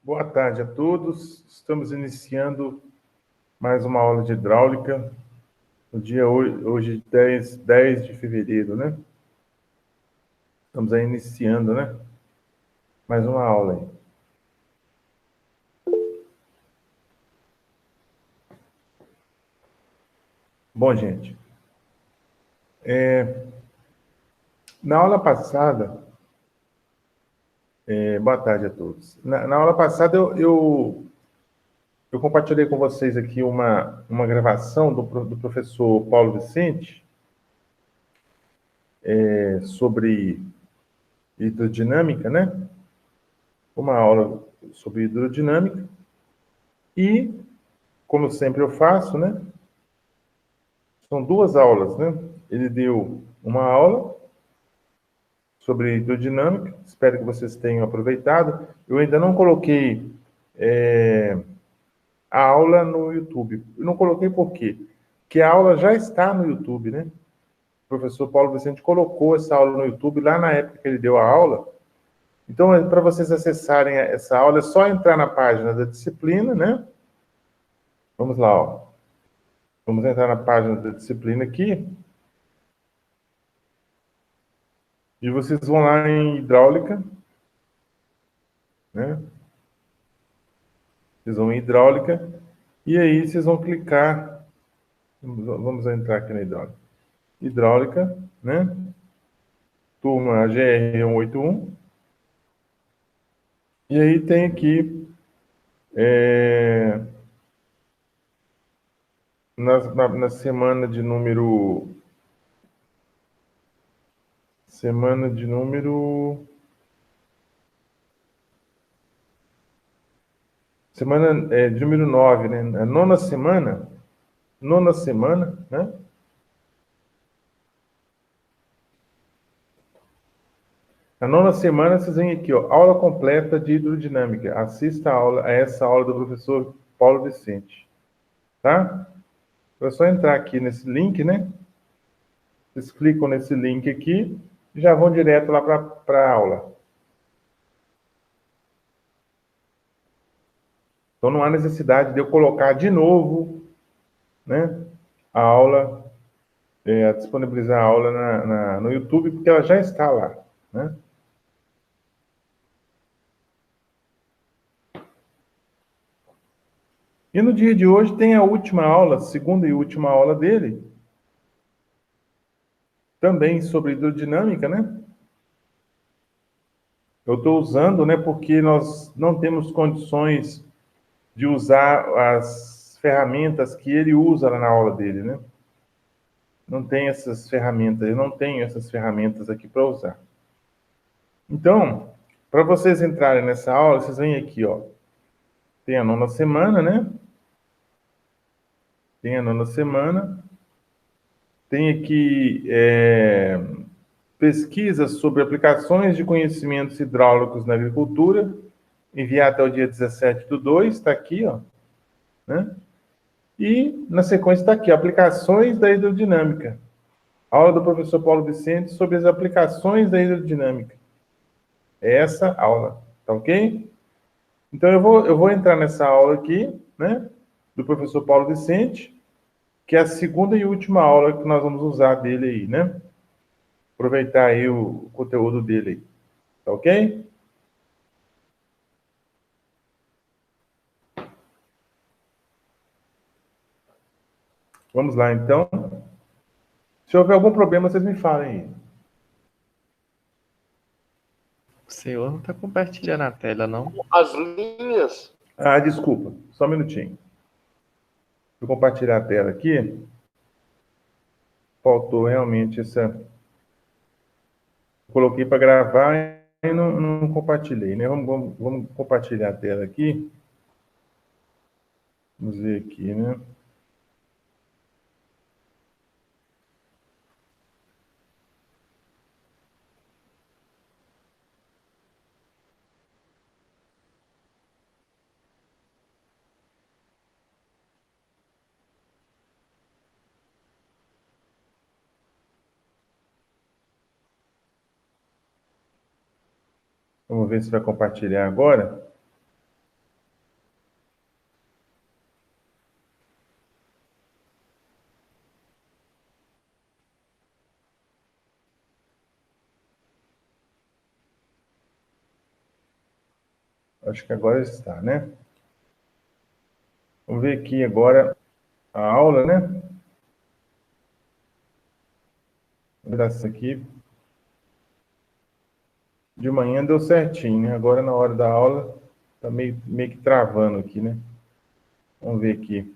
Boa tarde a todos. Estamos iniciando mais uma aula de hidráulica no dia hoje 10 de fevereiro, né? Estamos aí iniciando, né? Mais uma aula aí. Bom, gente, na aula passada, boa tarde a todos. Na aula passada eu compartilhei com vocês aqui uma gravação do professor Paulo Vicente sobre hidrodinâmica, né? Uma aula sobre hidrodinâmica e, como sempre eu faço, né? São duas aulas, né? Ele deu uma aula sobre hidrodinâmica, espero que vocês tenham aproveitado. Eu ainda não coloquei a aula no YouTube. Eu não coloquei por quê? Porque a aula já está no YouTube, né? O professor Paulo Vicente colocou essa aula no YouTube lá na época que ele deu a aula. Então, para vocês acessarem essa aula, é só entrar na página da disciplina, né? Vamos lá, ó. Vamos entrar na página da disciplina aqui. E vocês vão lá em hidráulica, né? Vocês vão em hidráulica e aí vocês vão clicar. Vamos entrar aqui na hidráulica. Hidráulica, né? Turma GR 181. E aí tem aqui na semana de número. Semana de número. Semana de número 9, né? A nona semana. Nona semana, né? Na nona semana, vocês vêm aqui, ó, aula completa de hidrodinâmica. Assista a essa aula do professor Paulo Vicente, tá? É só entrar aqui nesse link, né? Vocês clicam nesse link aqui e já vão direto lá para a aula. Então, não há necessidade de eu colocar de novo, né, a aula, disponibilizar a aula no YouTube, porque ela já está lá, né? E no dia de hoje tem a última aula, segunda e última aula dele, também sobre hidrodinâmica, né? Eu estou usando, né, porque nós não temos condições de usar as ferramentas que ele usa lá na aula dele, né? Não tem essas ferramentas, eu não tenho essas ferramentas aqui para usar. Então, para vocês entrarem nessa aula, vocês vêm aqui, ó. Tem a nona semana, né? Tem a nona semana. Tem aqui pesquisas sobre aplicações de conhecimentos hidráulicos na agricultura. Enviar até o dia 17/2, está aqui, ó. Né? E, na sequência, está aqui, aplicações da hidrodinâmica. Aula do professor Paulo Vicente sobre as aplicações da hidrodinâmica. É essa aula, tá ok? Então, eu vou entrar nessa aula aqui, né, do professor Paulo Vicente, que é a segunda e última aula que nós vamos usar dele aí, né? Aproveitar aí o conteúdo dele aí, tá ok? Vamos lá, então. Se houver algum problema, vocês me falem aí. O senhor não está compartilhando a tela, não? As linhas. Ah, desculpa, só um minutinho. Vou compartilhar a tela aqui. Faltou realmente essa. Coloquei para gravar e não compartilhei, né? Vamos compartilhar a tela aqui. Vamos ver aqui, né? Vamos ver se vai compartilhar agora. Acho que agora está, né? Vamos ver aqui agora a aula, né? Vou dar isso aqui. De manhã deu certinho, né? Agora na hora da aula tá meio que travando aqui, né? Vamos ver aqui.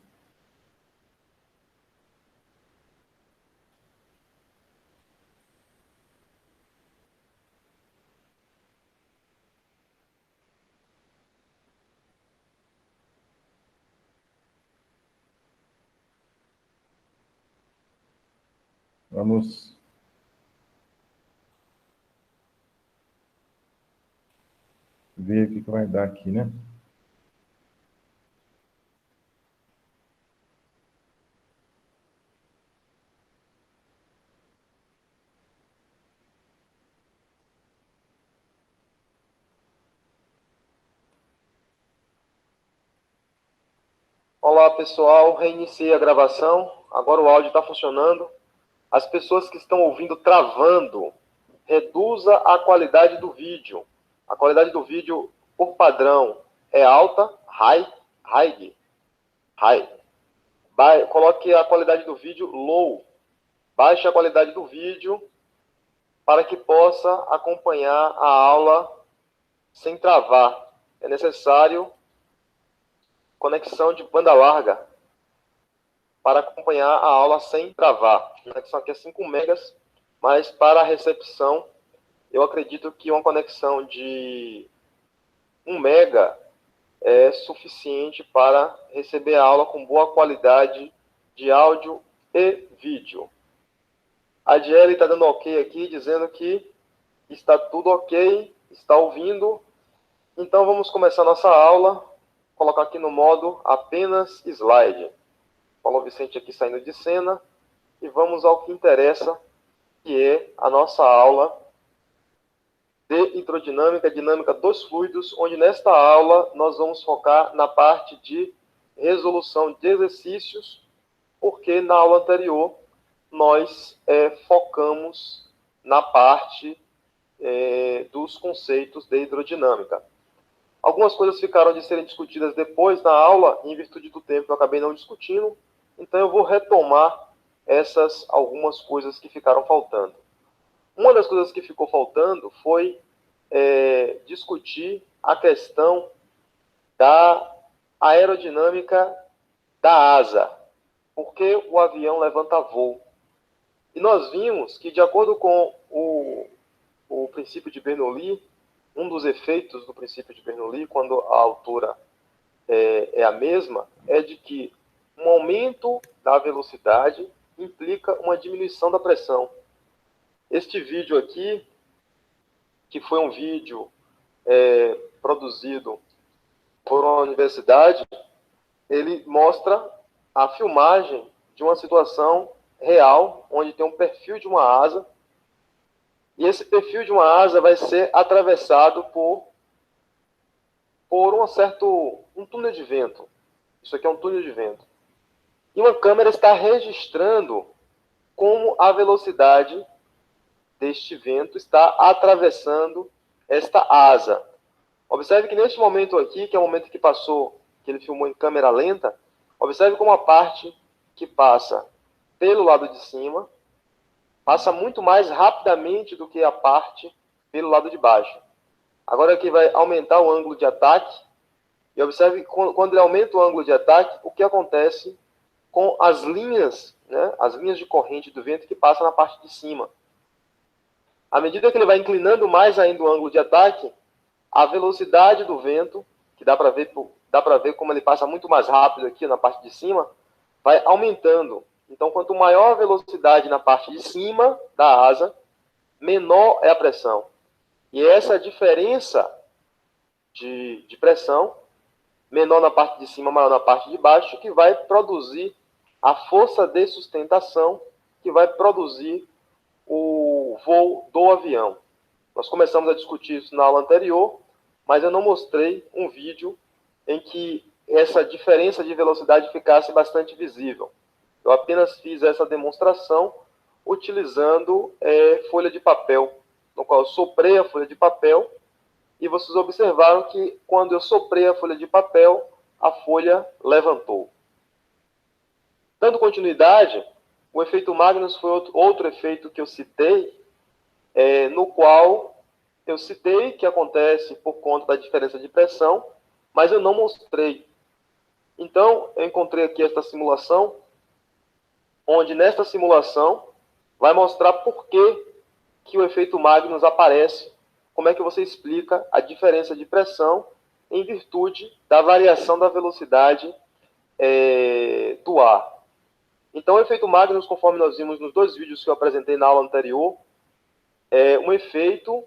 Vamos ver o que vai dar aqui, né? Olá pessoal, reiniciei a gravação, agora o áudio está funcionando. As pessoas que estão ouvindo travando, reduza a qualidade do vídeo. A qualidade do vídeo, por padrão, é alta, high. Coloque a qualidade do vídeo low. Baixe a qualidade do vídeo para que possa acompanhar a aula sem travar. É necessário conexão de banda larga para acompanhar a aula sem travar. A conexão aqui é 5 megas, mas para a recepção, eu acredito que uma conexão de 1 mega é suficiente para receber a aula com boa qualidade de áudio e vídeo. A Diele está dando ok aqui, dizendo que está tudo ok, está ouvindo. Então vamos começar nossa aula. Vou colocar aqui no modo apenas slide. Paulo Vicente aqui saindo de cena. E vamos ao que interessa, que é a nossa aula de hidrodinâmica, dinâmica dos fluidos, onde nesta aula nós vamos focar na parte de resolução de exercícios, porque na aula anterior nós focamos na parte dos conceitos de hidrodinâmica. Algumas coisas ficaram de serem discutidas depois na aula, em virtude do tempo eu acabei não discutindo, então eu vou retomar essas algumas coisas que ficaram faltando. Uma das coisas que ficou faltando foi discutir a questão da aerodinâmica da asa, porque o avião levanta voo. E nós vimos que, de acordo com o princípio de Bernoulli, um dos efeitos do princípio de Bernoulli, quando a altura é a mesma, é de que um aumento da velocidade implica uma diminuição da pressão. Este vídeo aqui, que foi um vídeo produzido por uma universidade, ele mostra a filmagem de uma situação real, onde tem um perfil de uma asa, e esse perfil de uma asa vai ser atravessado por um túnel de vento. Isso aqui é um túnel de vento. E uma câmera está registrando como a velocidade deste vento está atravessando esta asa. Observe que neste momento aqui, que é o momento que passou, que ele filmou em câmera lenta, observe como a parte que passa pelo lado de cima passa muito mais rapidamente do que a parte pelo lado de baixo. Agora aqui vai aumentar o ângulo de ataque, e observe que quando ele aumenta o ângulo de ataque, o que acontece com as linhas, né, as linhas de corrente do vento que passam na parte de cima. À medida que ele vai inclinando mais ainda o ângulo de ataque, a velocidade do vento, que dá para ver como ele passa muito mais rápido aqui na parte de cima, vai aumentando. Então, quanto maior a velocidade na parte de cima da asa, menor é a pressão. E essa diferença de pressão, menor na parte de cima, maior na parte de baixo, que vai produzir a força de sustentação, que vai produzir o voo do avião. Nós começamos a discutir isso na aula anterior, mas eu não mostrei um vídeo em que essa diferença de velocidade ficasse bastante visível. Eu apenas fiz essa demonstração utilizando folha de papel, no qual eu soprei a folha de papel e vocês observaram que quando eu soprei a folha de papel, a folha levantou. Dando continuidade, o efeito Magnus foi outro efeito que eu citei, no qual eu citei que acontece por conta da diferença de pressão, mas eu não mostrei. Então, eu encontrei aqui esta simulação, onde nesta simulação vai mostrar por que o efeito Magnus aparece, como é que você explica a diferença de pressão em virtude da variação da velocidade do ar. Então, o efeito Magnus, conforme nós vimos nos 2 vídeos que eu apresentei na aula anterior, é um efeito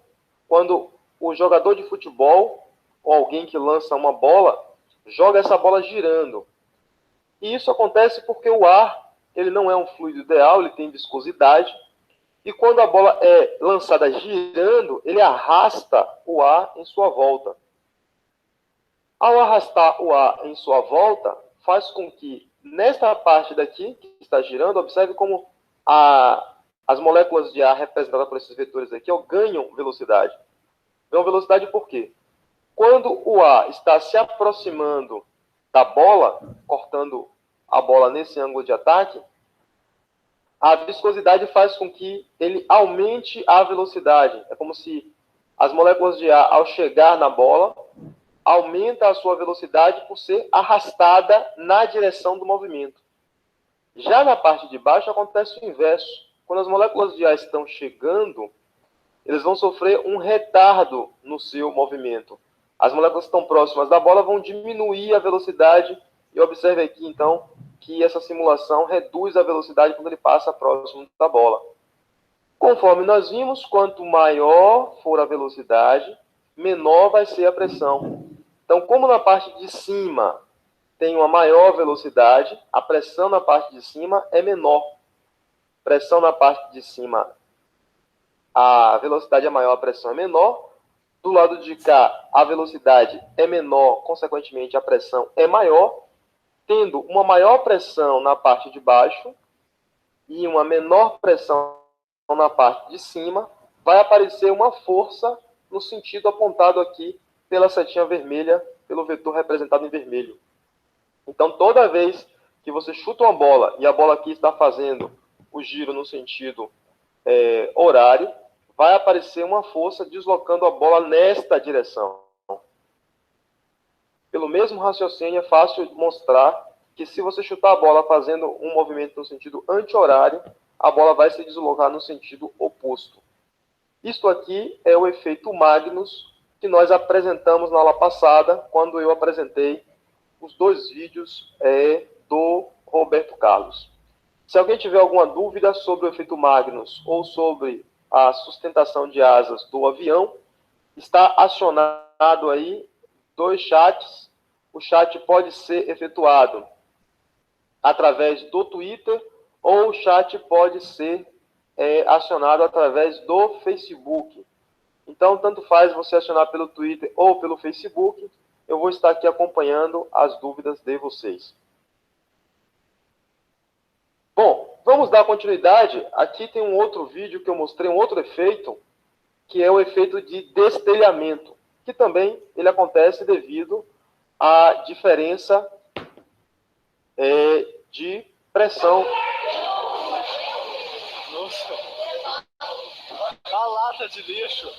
quando o jogador de futebol ou alguém que lança uma bola, joga essa bola girando. E isso acontece porque o ar, ele não é um fluido ideal, ele tem viscosidade, e quando a bola é lançada girando, ele arrasta o ar em sua volta. Ao arrastar o ar em sua volta, faz com que, nesta parte daqui, que está girando, observe como as moléculas de ar representadas por esses vetores aqui ganham velocidade. Ganham velocidade por quê? Quando o ar está se aproximando da bola, cortando a bola nesse ângulo de ataque, a viscosidade faz com que ele aumente a velocidade. É como se as moléculas de ar, ao chegar na bola, aumenta a sua velocidade por ser arrastada na direção do movimento. Já na parte de baixo acontece o inverso. Quando as moléculas de ar estão chegando, eles vão sofrer um retardo no seu movimento. As moléculas que estão próximas da bola vão diminuir a velocidade, e observe aqui, então, que essa simulação reduz a velocidade quando ele passa próximo da bola. Conforme nós vimos, quanto maior for a velocidade, menor vai ser a pressão. Então, como na parte de cima tem uma maior velocidade, a pressão na parte de cima é menor. Pressão na parte de cima, a velocidade é maior, a pressão é menor. Do lado de cá, a velocidade é menor, consequentemente, a pressão é maior. Tendo uma maior pressão na parte de baixo e uma menor pressão na parte de cima, vai aparecer uma força no sentido apontado aqui pela setinha vermelha, pelo vetor representado em vermelho. Então, toda vez que você chuta uma bola e a bola aqui está fazendo o giro no sentido horário, vai aparecer uma força deslocando a bola nesta direção. Pelo mesmo raciocínio, é fácil mostrar que se você chutar a bola fazendo um movimento no sentido anti-horário, a bola vai se deslocar no sentido oposto. Isto aqui é o efeito Magnus que nós apresentamos na aula passada, quando eu apresentei os 2 vídeos do Roberto Carlos. Se alguém tiver alguma dúvida sobre o efeito Magnus ou sobre a sustentação de asas do avião, está acionado aí 2 chats. O chat pode ser efetuado através do Twitter ou o chat pode ser acionado através do Facebook. Então, tanto faz você acionar pelo Twitter ou pelo Facebook, eu vou estar aqui acompanhando as dúvidas de vocês. Bom, vamos dar continuidade. Aqui tem um outro vídeo que eu mostrei, um outro efeito, que é o efeito de destelhamento, que também ele acontece devido à diferença de pressão. Nossa, a lata de lixo.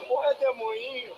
O redemoinho.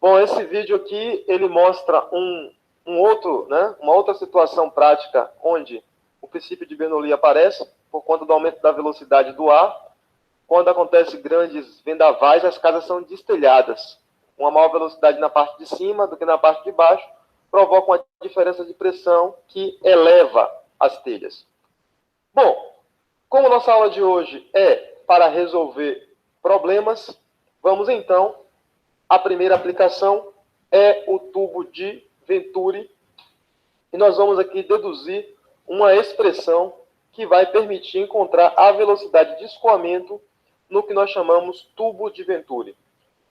Bom, esse vídeo aqui, ele mostra uma outra situação prática onde o princípio de Bernoulli aparece por conta do aumento da velocidade do ar. Quando acontece grandes vendavais, as casas são destelhadas. uma maior velocidade na parte de cima do que na parte de baixo, provoca uma diferença de pressão que eleva as telhas. Bom, como nossa aula de hoje é para resolver problemas, vamos então, a primeira aplicação é o tubo de Venturi, e nós vamos aqui deduzir uma expressão que vai permitir encontrar a velocidade de escoamento no que nós chamamos tubo de Venturi.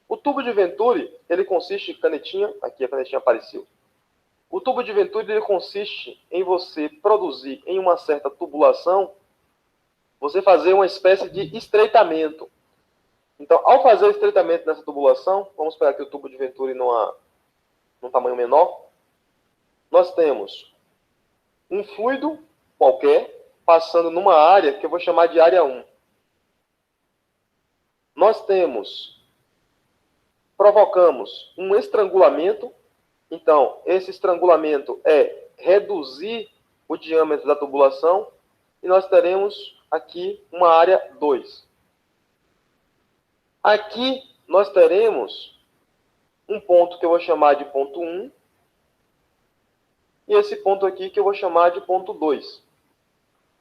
O tubo de Venturi, ele consiste em canetinha, aqui a canetinha apareceu. O tubo de Venturi, ele consiste em você produzir em uma certa tubulação, você fazer uma espécie de estreitamento. Então, ao fazer o estreitamento nessa tubulação, vamos pegar aqui o tubo de Venturi num tamanho menor, nós temos um fluido qualquer passando numa área que eu vou chamar de área 1. Nós provocamos um estrangulamento. Então, esse estrangulamento é reduzir o diâmetro da tubulação e nós teremos aqui uma área 2. Aqui nós teremos um ponto que eu vou chamar de ponto 1 e esse ponto aqui que eu vou chamar de ponto 2.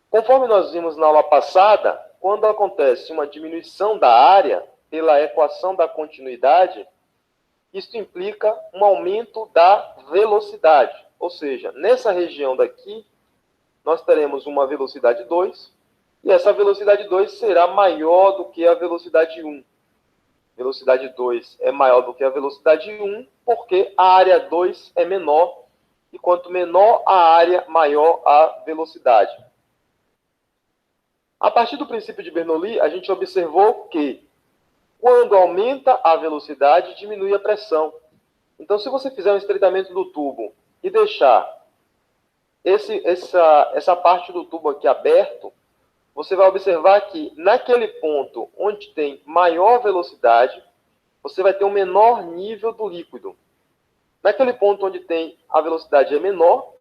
Conforme nós vimos na aula passada, quando acontece uma diminuição da área pela equação da continuidade, isso implica um aumento da velocidade. Ou seja, nessa região daqui, nós teremos uma velocidade 2, e essa velocidade 2 será maior do que a velocidade 1. Velocidade 2 é maior do que a velocidade 1, porque a área 2 é menor, e quanto menor a área, maior a velocidade. A partir do princípio de Bernoulli, a gente observou que quando aumenta a velocidade, diminui a pressão. Então, se você fizer um estreitamento do tubo e deixar essa parte do tubo aqui aberto, você vai observar que naquele ponto onde tem maior velocidade, você vai ter um menor nível do líquido. Naquele ponto onde tem a velocidade é menor,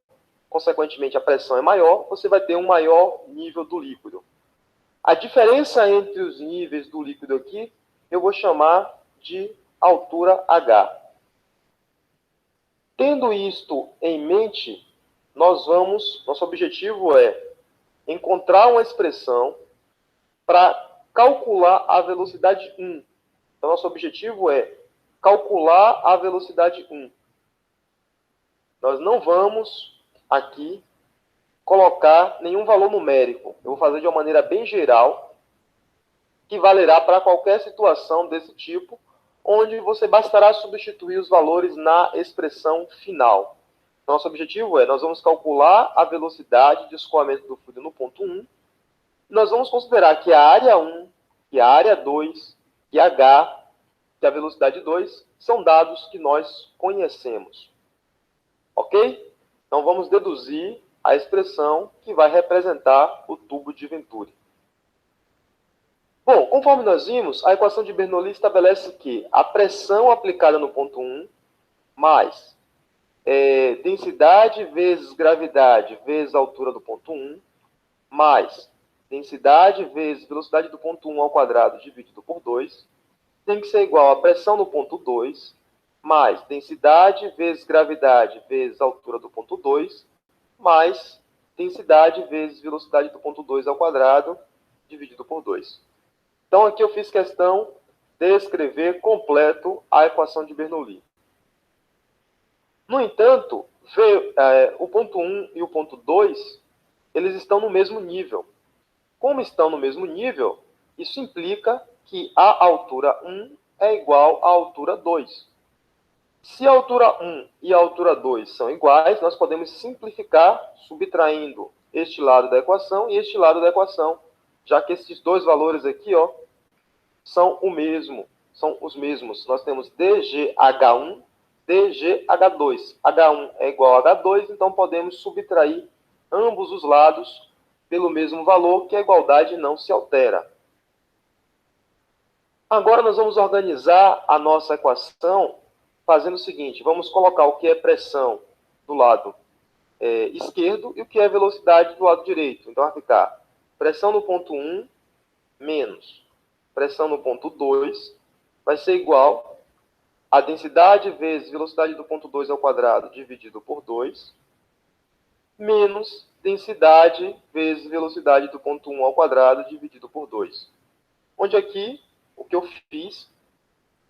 consequentemente a pressão é maior, você vai ter um maior nível do líquido. A diferença entre os níveis do líquido aqui, eu vou chamar de altura H. Tendo isto em mente, nosso objetivo é encontrar uma expressão para calcular a velocidade 1. Então, nosso objetivo é calcular a velocidade 1. Nós não vamos aqui colocar nenhum valor numérico. Eu vou fazer de uma maneira bem geral, que valerá para qualquer situação desse tipo, onde você bastará substituir os valores na expressão final. Nosso objetivo nós vamos calcular a velocidade de escoamento do fluido no ponto 1. Nós vamos considerar que a área 1, que a área 2, que H, que a velocidade 2, são dados que nós conhecemos. Ok? Então vamos deduzir a expressão que vai representar o tubo de Venturi. Bom, conforme nós vimos, a equação de Bernoulli estabelece que a pressão aplicada no ponto 1 mais densidade vezes gravidade vezes altura do ponto 1 mais densidade vezes velocidade do ponto 1 ao quadrado dividido por 2 tem que ser igual a pressão no ponto 2 mais densidade vezes gravidade vezes altura do ponto 2 mais densidade vezes velocidade do ponto 2 ao quadrado dividido por 2. Então, aqui eu fiz questão de escrever completo a equação de Bernoulli. No entanto, o ponto 1 e o ponto 2, eles estão no mesmo nível. Como estão no mesmo nível, isso implica que a altura 1 é igual à altura 2. Se a altura 1 e a altura 2 são iguais, nós podemos simplificar subtraindo este lado da equação e este lado da equação, já que esses dois valores aqui, são os mesmos. Nós temos dgH1, dgH2. H1 é igual a H2, então podemos subtrair ambos os lados pelo mesmo valor, que a igualdade não se altera. Agora nós vamos organizar a nossa equação fazendo o seguinte: vamos colocar o que é pressão do lado esquerdo e o que é velocidade do lado direito. Então vai ficar pressão no ponto 1 menos pressão no ponto 2 vai ser igual a densidade vezes velocidade do ponto 2 ao quadrado dividido por 2, menos densidade vezes velocidade do ponto 1 ao quadrado dividido por 2. Onde aqui, o que eu fiz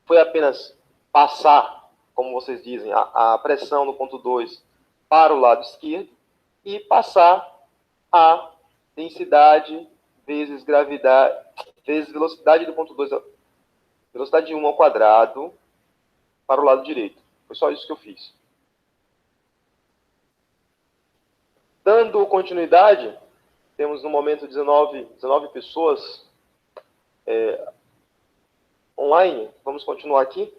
foi apenas passar, como vocês dizem, a pressão no ponto 2 para o lado esquerdo e passar a densidade vezes gravidade, vezes velocidade do ponto 2, velocidade de 1 ao quadrado para o lado direito. Foi só isso que eu fiz. Dando continuidade, temos no momento 19 pessoas online. Vamos continuar aqui.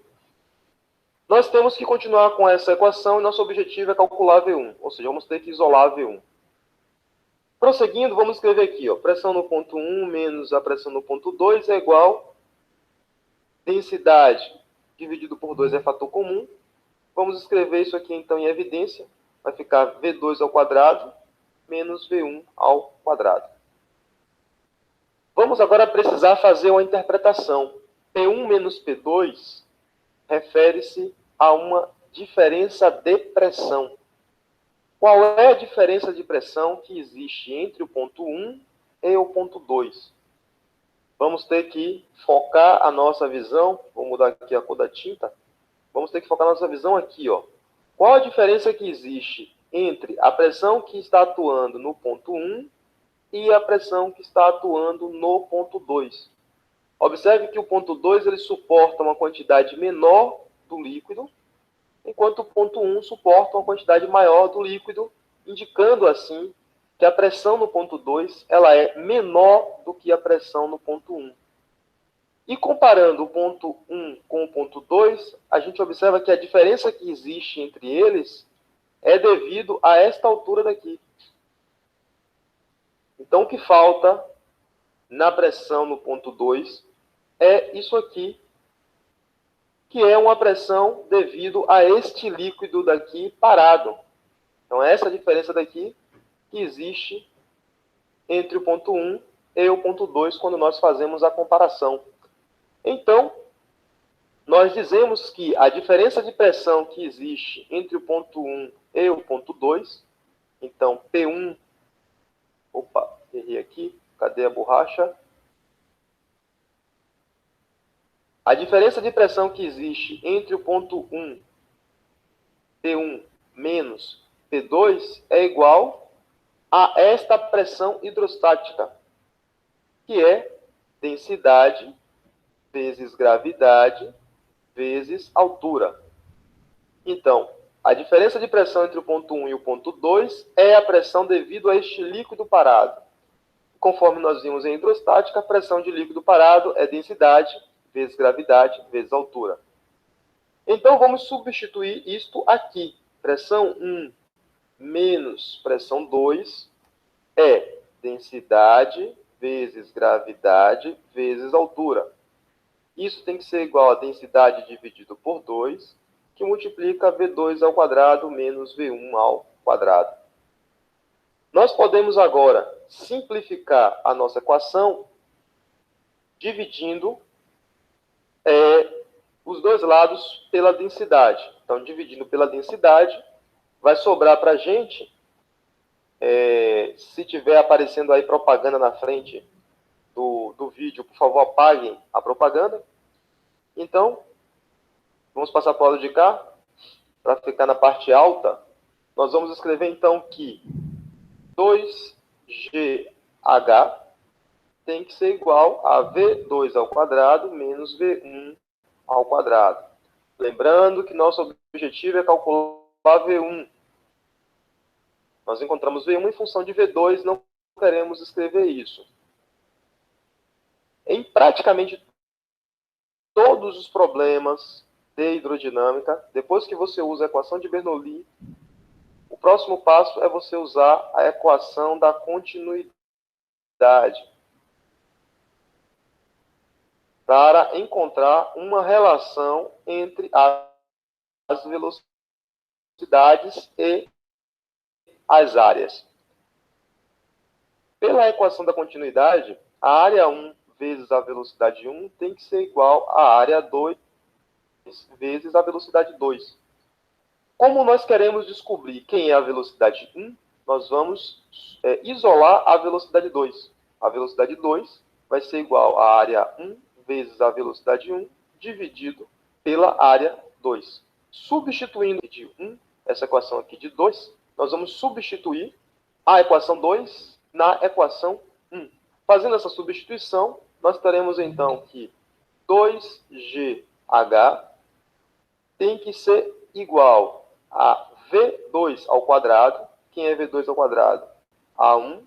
Nós temos que continuar com essa equação e nosso objetivo é calcular V1, ou seja, vamos ter que isolar V1. Prosseguindo, vamos escrever aqui, ó, pressão no ponto 1 menos a pressão no ponto 2 é igual densidade dividido por 2 é fator comum. Vamos escrever isso aqui então em evidência. Vai ficar V2 ao quadrado menos V1 ao quadrado. Vamos agora precisar fazer uma interpretação. P1 menos P2 refere-se a uma diferença de pressão. Qual é a diferença de pressão que existe entre o ponto 1 e o ponto 2? Vamos ter que focar a nossa visão, vou mudar aqui a cor da tinta, vamos ter que focar a nossa visão aqui, ó. Qual a diferença que existe entre a pressão que está atuando no ponto 1 e a pressão que está atuando no ponto 2? Observe que o ponto 2 ele suporta uma quantidade menor do líquido, enquanto o ponto 1 suporta uma quantidade maior do líquido, indicando assim que a pressão no ponto 2 ela é menor do que a pressão no ponto 1. E comparando o ponto 1 com o ponto 2, a gente observa que a diferença que existe entre eles é devido a esta altura daqui. Então, o que falta na pressão no ponto 2 é isso aqui, que é uma pressão devido a este líquido daqui parado. Então, essa diferença daqui que existe entre o ponto 1 e o ponto 2 quando nós fazemos a comparação. Então, nós dizemos que a diferença de pressão que existe entre o ponto 1 e o ponto 2, então P1, opa, errei aqui, cadê a borracha? A diferença de pressão que existe entre o ponto 1, P1 menos P2 é igual a esta pressão hidrostática, que é densidade vezes gravidade vezes altura. Então, a diferença de pressão entre o ponto 1 e o ponto 2 é a pressão devido a este líquido parado. Conforme nós vimos em hidrostática, a pressão de líquido parado é densidade vezes gravidade vezes altura. Então, vamos substituir isto aqui. Pressão 1 menos pressão 2 é densidade vezes gravidade vezes altura. Isso tem que ser igual a densidade dividido por 2, que multiplica V2 ao quadrado menos V1 ao quadrado. Nós podemos agora simplificar a nossa equação dividindo os dois lados pela densidade. Então, dividindo pela densidade, vai sobrar para a gente, se tiver aparecendo aí propaganda na frente do vídeo, por favor, apaguem a propaganda. Então, vamos passar para o lado de cá, para ficar na parte alta. Nós vamos escrever, então, que 2GH tem que ser igual a V2 ao quadrado menos V1 ao quadrado. Lembrando que nosso objetivo é calcular V1. Nós encontramos V1 em função de V2, não queremos escrever isso. Em praticamente todos os problemas de hidrodinâmica, depois que você usa a equação de Bernoulli, o próximo passo é você usar a equação da continuidade para encontrar uma relação entre as velocidades e as áreas. Pela equação da continuidade, a área 1 vezes a velocidade 1 tem que ser igual à área 2 vezes a velocidade 2. Como nós queremos descobrir quem é a velocidade 1, nós vamos isolar a velocidade 2. A velocidade 2 vai ser igual à área 1 vezes a velocidade 1 dividido pela área 2. Substituindo de 1, essa equação aqui de 2, nós vamos substituir a equação 2 na equação 1. Fazendo essa substituição, nós teremos então que 2GH tem que ser igual a V2 ao quadrado. Quem é V2 ao quadrado? A1,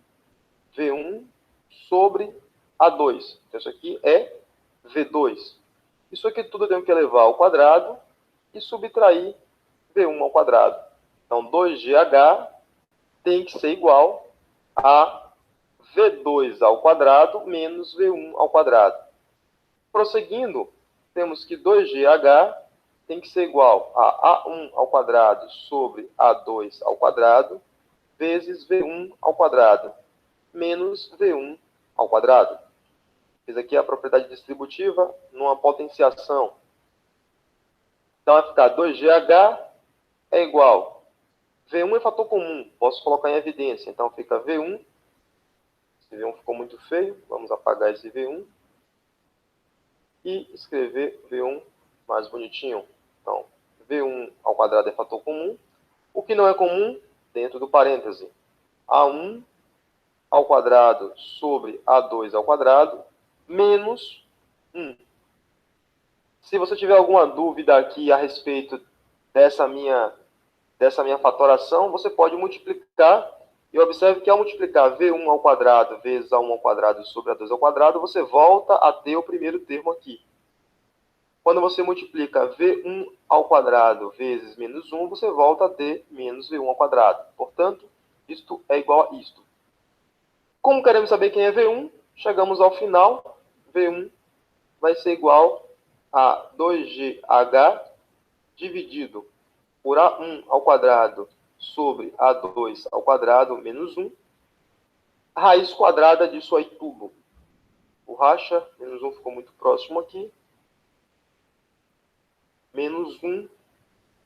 V1 sobre A2. Então, isso aqui é V2. Isso aqui tudo eu tenho que levar ao quadrado e subtrair V1 ao quadrado. Então, 2GH tem que ser igual a V2 ao quadrado menos V1 ao quadrado. Prosseguindo, temos que 2GH tem que ser igual a A1 ao quadrado sobre A2 ao quadrado vezes V1 ao quadrado menos V1 ao quadrado. Fiz aqui a propriedade distributiva numa potenciação. Então, vai ficar 2GH é igual. V1 é fator comum, posso colocar em evidência. Então, fica V1. Esse V1 ficou muito feio, vamos apagar esse V1. E escrever V1 mais bonitinho. Então, V1 ao quadrado é fator comum. O que não é comum, dentro do parêntese, A1 ao quadrado sobre A2 ao quadrado, menos 1. Se você tiver alguma dúvida aqui a respeito dessa minha fatoração, você pode multiplicar. E observe que ao multiplicar V1 ao quadrado vezes A1 ao quadrado sobre A2 ao quadrado, você volta a ter o primeiro termo aqui. Quando você multiplica V1 ao quadrado vezes menos 1, você volta a ter menos V1 ao quadrado. Portanto, isto é igual a isto. Como queremos saber quem é V1, chegamos ao final. V1 vai ser igual a 2GH dividido por A1 ao quadrado sobre A2 ao quadrado menos 1. Raiz quadrada disso aí tudo. O racha, menos 1 ficou muito próximo aqui. Menos 1,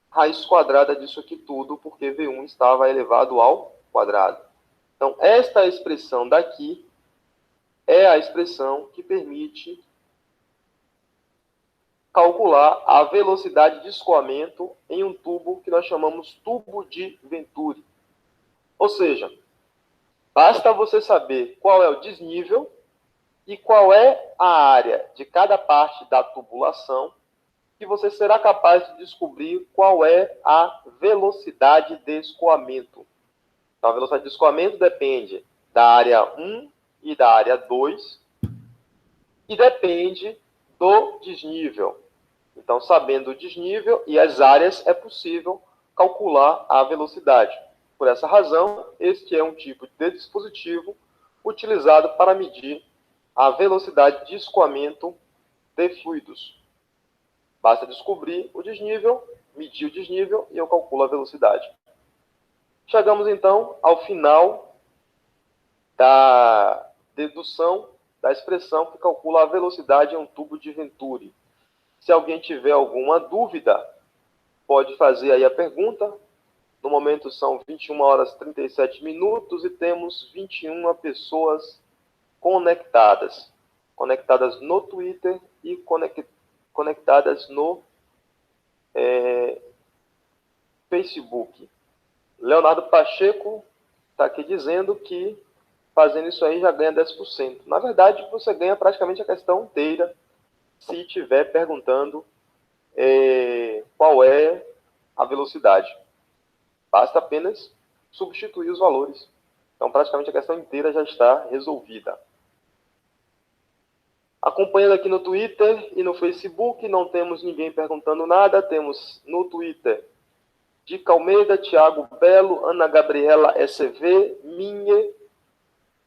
raiz quadrada disso aqui tudo, porque V1 estava elevado ao quadrado. Então, esta expressão daqui é a expressão que permite calcular a velocidade de escoamento em um tubo que nós chamamos tubo de Venturi. Ou seja, basta você saber qual é o desnível e qual é a área de cada parte da tubulação, que você será capaz de descobrir qual é a velocidade de escoamento. Então, a velocidade de escoamento depende da área 1 e da área 2 e depende do desnível. Então, sabendo o desnível e as áreas, é possível calcular a velocidade. Por essa razão, este é um tipo de dispositivo utilizado para medir a velocidade de escoamento de fluidos. Basta descobrir o desnível, medir o desnível e eu calculo a velocidade. Chegamos, então, ao final da dedução da expressão que calcula a velocidade em um tubo de Venturi. Se alguém tiver alguma dúvida, pode fazer aí a pergunta. No momento são 21 horas e 37 minutos e temos 21 pessoas conectadas. Conectadas no Twitter e conectadas no Facebook. Leonardo Pacheco está aqui dizendo que fazendo isso aí já ganha 10%. Na verdade, você ganha praticamente a questão inteira se estiver perguntando qual é a velocidade. Basta apenas substituir os valores. Então, praticamente a questão inteira já está resolvida. Acompanhando aqui no Twitter e no Facebook, não temos ninguém perguntando nada. Temos no Twitter Dica Almeida, Thiago Belo, Ana Gabriela SV, Minha.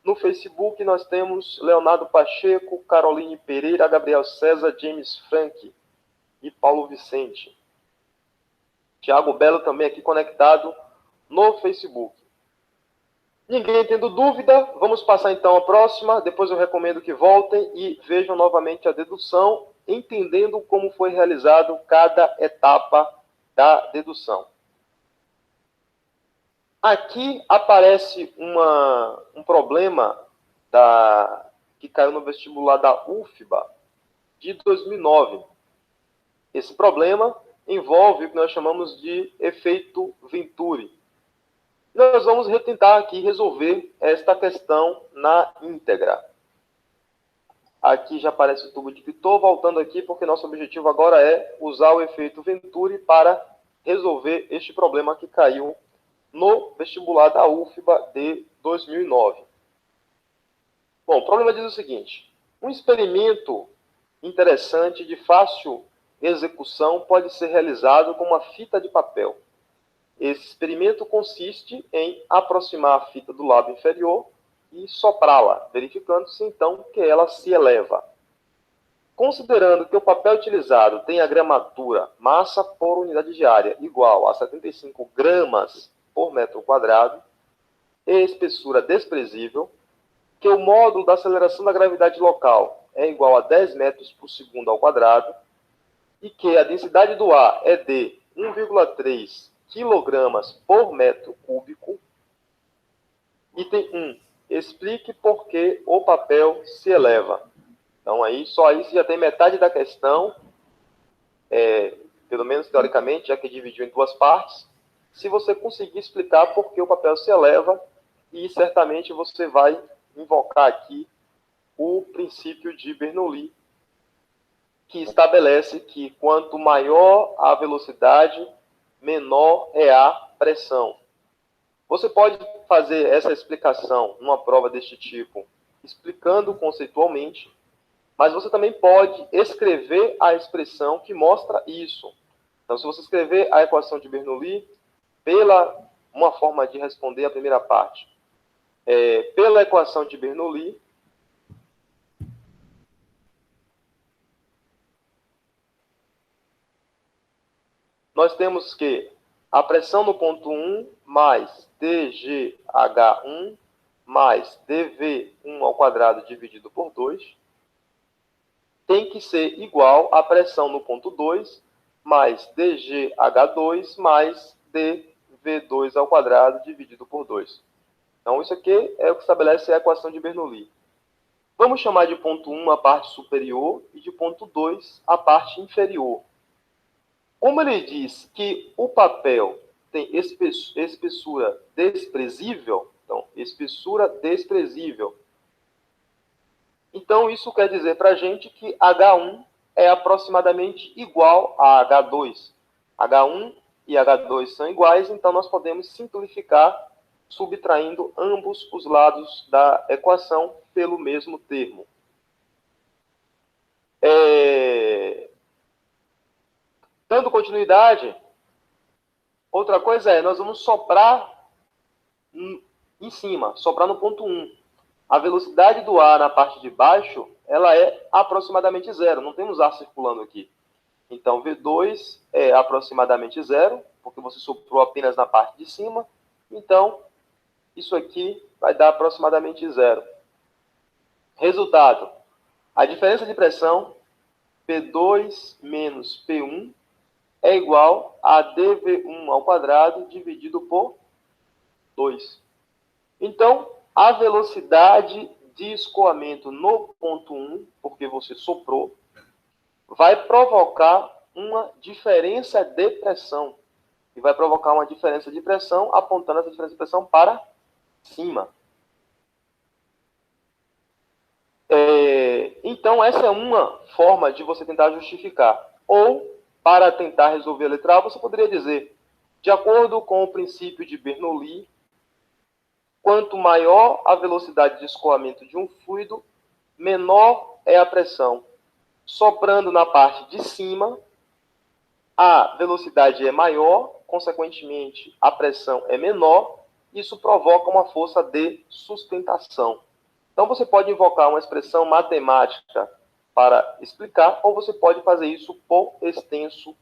No Facebook nós temos Leonardo Pacheco, Caroline Pereira, Gabriel César, James Frank e Paulo Vicente. Thiago Belo também aqui conectado no Facebook. Ninguém tendo dúvida, vamos passar então à próxima. Depois eu recomendo que voltem e vejam novamente a dedução entendendo como foi realizado cada etapa da dedução. Aqui aparece um problema que caiu no vestibular da UFBA de 2009. Esse problema envolve o que nós chamamos de efeito Venturi. Nós vamos tentar aqui resolver esta questão na íntegra. Aqui já aparece o tubo de Pitot, voltando aqui, porque nosso objetivo agora é usar o efeito Venturi para resolver este problema que caiu no vestibular da UFBA de 2009. Bom, o problema diz o seguinte: um experimento interessante de fácil execução pode ser realizado com uma fita de papel. Esse experimento consiste em aproximar a fita do lábio inferior e soprá-la, verificando-se então que ela se eleva. Considerando que o papel utilizado tem a gramatura, massa por unidade de área, igual a 75 gramas por metro quadrado, e espessura desprezível, que o módulo da aceleração da gravidade local é igual a 10 metros por segundo ao quadrado, e que a densidade do ar é de 1,3 kg por metro cúbico. Item 1. Explique por que o papel se eleva. Então, só aí você já tem metade da questão, pelo menos teoricamente, já que dividiu em duas partes. Se você conseguir explicar por que o papel se eleva, e certamente você vai invocar aqui o princípio de Bernoulli, que estabelece que quanto maior a velocidade, menor é a pressão. Você pode fazer essa explicação numa prova deste tipo, explicando conceitualmente, mas você também pode escrever a expressão que mostra isso. Então, se você escrever a equação de Bernoulli, uma forma de responder a primeira parte, pela equação de Bernoulli, nós temos que a pressão no ponto 1 mais dgh1 mais dv1 ao quadrado dividido por 2 tem que ser igual à pressão no ponto 2 mais dgh2 mais dv2 ao quadrado dividido por 2. Então, isso aqui é o que estabelece a equação de Bernoulli. Vamos chamar de ponto 1 a parte superior e de ponto 2 a parte inferior. Como ele diz que o papel tem espessura desprezível, então isso quer dizer para a gente que H1 é aproximadamente igual a H2. H1 e H2 são iguais, então nós podemos simplificar subtraindo ambos os lados da equação pelo mesmo termo. Dando continuidade, outra coisa nós vamos soprar em cima, soprar no ponto 1. A velocidade do ar na parte de baixo, ela é aproximadamente zero, não temos ar circulando aqui. Então, V2 é aproximadamente zero, porque você soprou apenas na parte de cima. Então, isso aqui vai dar aproximadamente zero. Resultado, a diferença de pressão, P2 menos P1, é igual a dv1 ao quadrado dividido por 2. Então, a velocidade de escoamento no ponto 1, porque você soprou, vai provocar uma diferença de pressão. E vai provocar uma diferença de pressão, apontando essa diferença de pressão para cima. Então, essa é uma forma de você tentar justificar. Ou, para tentar resolver a letra A, você poderia dizer, de acordo com o princípio de Bernoulli, quanto maior a velocidade de escoamento de um fluido, menor é a pressão. Soprando na parte de cima, a velocidade é maior, consequentemente, a pressão é menor, isso provoca uma força de sustentação. Então, você pode invocar uma expressão matemática para explicar, ou você pode fazer isso por extenso.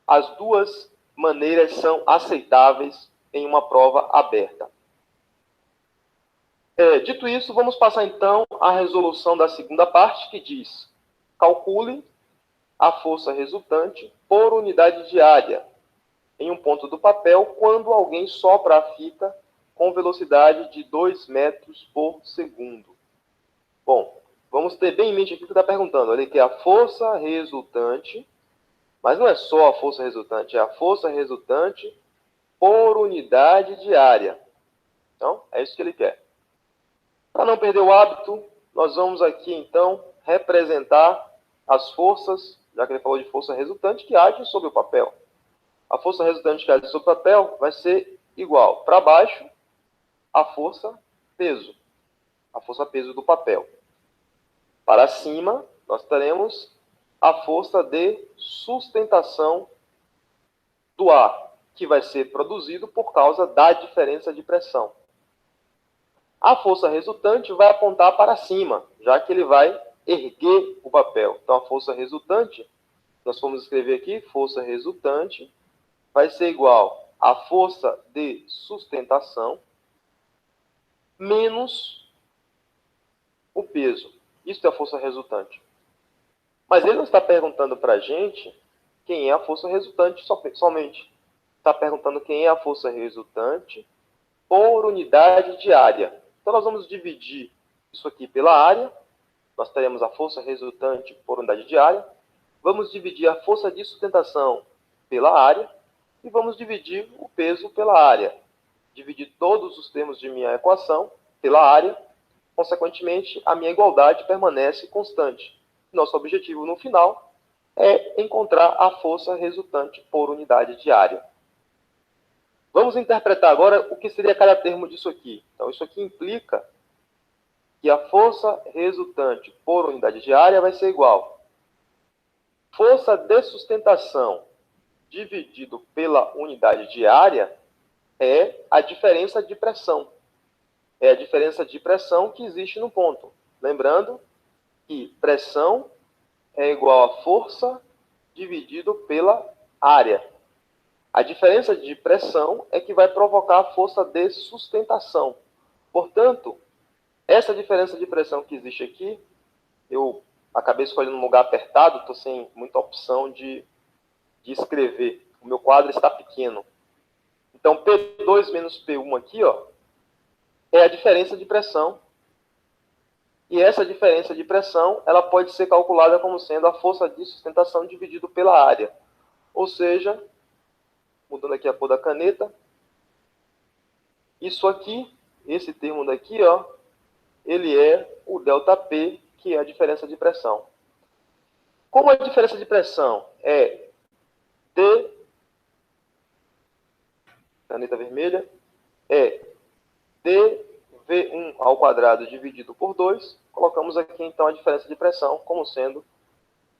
As duas maneiras são aceitáveis em uma prova aberta. Dito isso, vamos passar então à resolução da segunda parte, que diz: calcule a força resultante por unidade de área em um ponto do papel quando alguém sopra a fita com velocidade de 2 metros por segundo. Bom, vamos ter bem em mente aqui o que está perguntando. Olha que é a força resultante, mas não é só a força resultante, é a força resultante por unidade de área. Então, é isso que ele quer. Para não perder o hábito, nós vamos aqui, então, representar as forças, já que ele falou de força resultante, que agem sobre o papel. A força resultante que age sobre o papel vai ser igual, para baixo, a força peso do papel. Para cima, nós teremos a força de sustentação do ar, que vai ser produzido por causa da diferença de pressão. A força resultante vai apontar para cima, já que ele vai erguer o papel. Então, a força resultante, nós vamos escrever aqui, força resultante vai ser igual à força de sustentação menos o peso. Isso é a força resultante. Mas ele não está perguntando para a gente quem é a força resultante somente. Está perguntando quem é a força resultante por unidade de área. Então, nós vamos dividir isso aqui pela área. Nós teremos a força resultante por unidade de área. Vamos dividir a força de sustentação pela área. E vamos dividir o peso pela área. Dividir todos os termos de minha equação pela área. Consequentemente, a minha igualdade permanece constante. Nosso objetivo no final é encontrar a força resultante por unidade de área. Vamos interpretar agora o que seria cada termo disso aqui. Então, isso aqui implica que a força resultante por unidade de área vai ser igual a força de sustentação dividido pela unidade de área é a diferença de pressão. É a diferença de pressão que existe no ponto. Lembrando que pressão é igual a força dividido pela área. A diferença de pressão é que vai provocar a força de sustentação. Portanto, essa diferença de pressão que existe aqui, eu acabei escolhendo um lugar apertado, estou sem muita opção de escrever. O meu quadro está pequeno. Então, P2 menos P1 aqui, ó, é a diferença de pressão. E essa diferença de pressão, ela pode ser calculada como sendo a força de sustentação dividido pela área. Ou seja, mudando aqui a cor da caneta, isso aqui, esse termo daqui, ó, ele é o ΔP, que é a diferença de pressão. Como a diferença de pressão é D, caneta vermelha, é dV1 ao quadrado dividido por 2, colocamos aqui então a diferença de pressão como sendo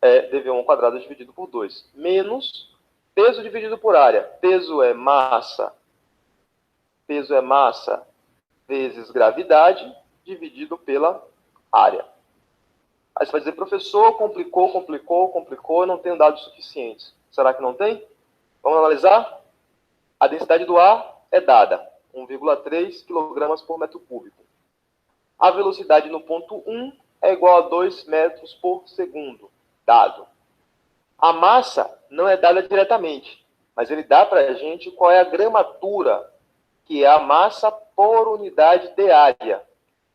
dV1 ao quadrado dividido por 2, menos peso dividido por área. Peso é massa vezes gravidade dividido pela área. Aí você vai dizer, professor, complicou, não tenho dados suficientes. Será que não tem? Vamos analisar? A densidade do ar é dada, 1,3 kg por metro cúbico. A velocidade no ponto 1 é igual a 2 metros por segundo, dado. A massa não é dada diretamente, mas ele dá para a gente qual é a gramatura, que é a massa por unidade de área.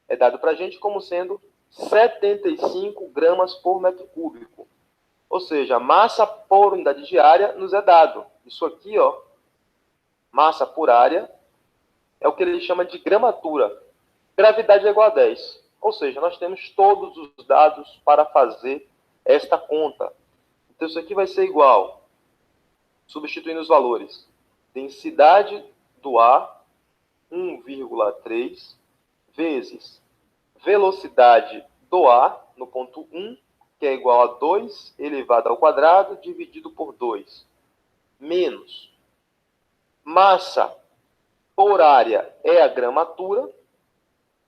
É dado para a gente como sendo 75 gramas por metro cúbico. Ou seja, a massa por unidade de área nos é dado. Isso aqui, ó, massa por área, é o que ele chama de gramatura. Gravidade é igual a 10. Ou seja, nós temos todos os dados para fazer esta conta. Então, isso aqui vai ser igual, substituindo os valores, densidade do ar, 1,3, vezes velocidade do ar, no ponto 1, que é igual a 2 elevado ao quadrado, dividido por 2, menos massa por área é a gramatura.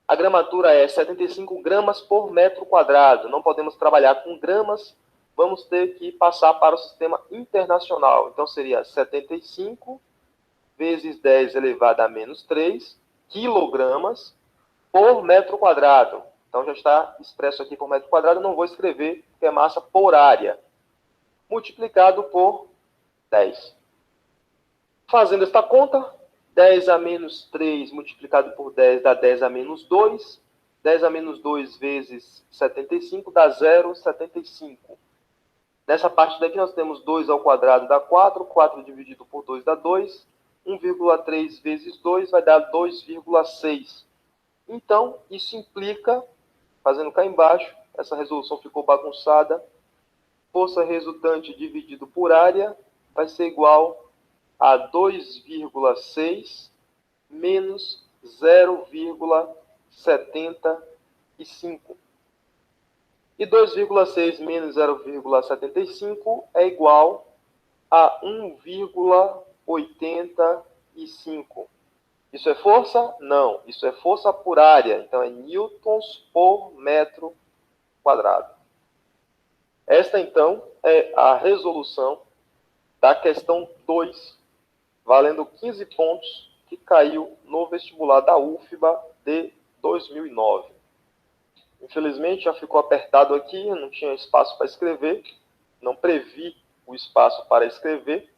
A gramatura é 75 gramas por metro quadrado. Não podemos trabalhar com gramas, vamos ter que passar para o sistema internacional. Então, seria 75 vezes 10 elevado a menos 3 quilogramas por metro quadrado. Então, já está expresso aqui por metro quadrado, não vou escrever, porque é massa por área. multiplicado por 10. Fazendo esta conta, 10 a menos 3 multiplicado por 10 dá 10 a menos 2. 10 a menos 2 vezes 75 dá 0,75. Nessa parte daqui nós temos 2 ao quadrado dá 4. 4 dividido por 2 dá 2. 1,3 vezes 2 vai dar 2,6. Então, isso implica, fazendo cá embaixo, essa resolução ficou bagunçada, força resultante dividido por área vai ser igual a 2,6 menos 0,75. E 2,6 menos 0,75 é igual a 1,85. Isso é força? Não. Isso é força por área. Então, é newtons por metro quadrado. Esta, então, é a resolução da questão 2, valendo 15 pontos, que caiu no vestibular da UFBA de 2009. Infelizmente, já ficou apertado aqui, não tinha espaço para escrever, não previ o espaço para escrever.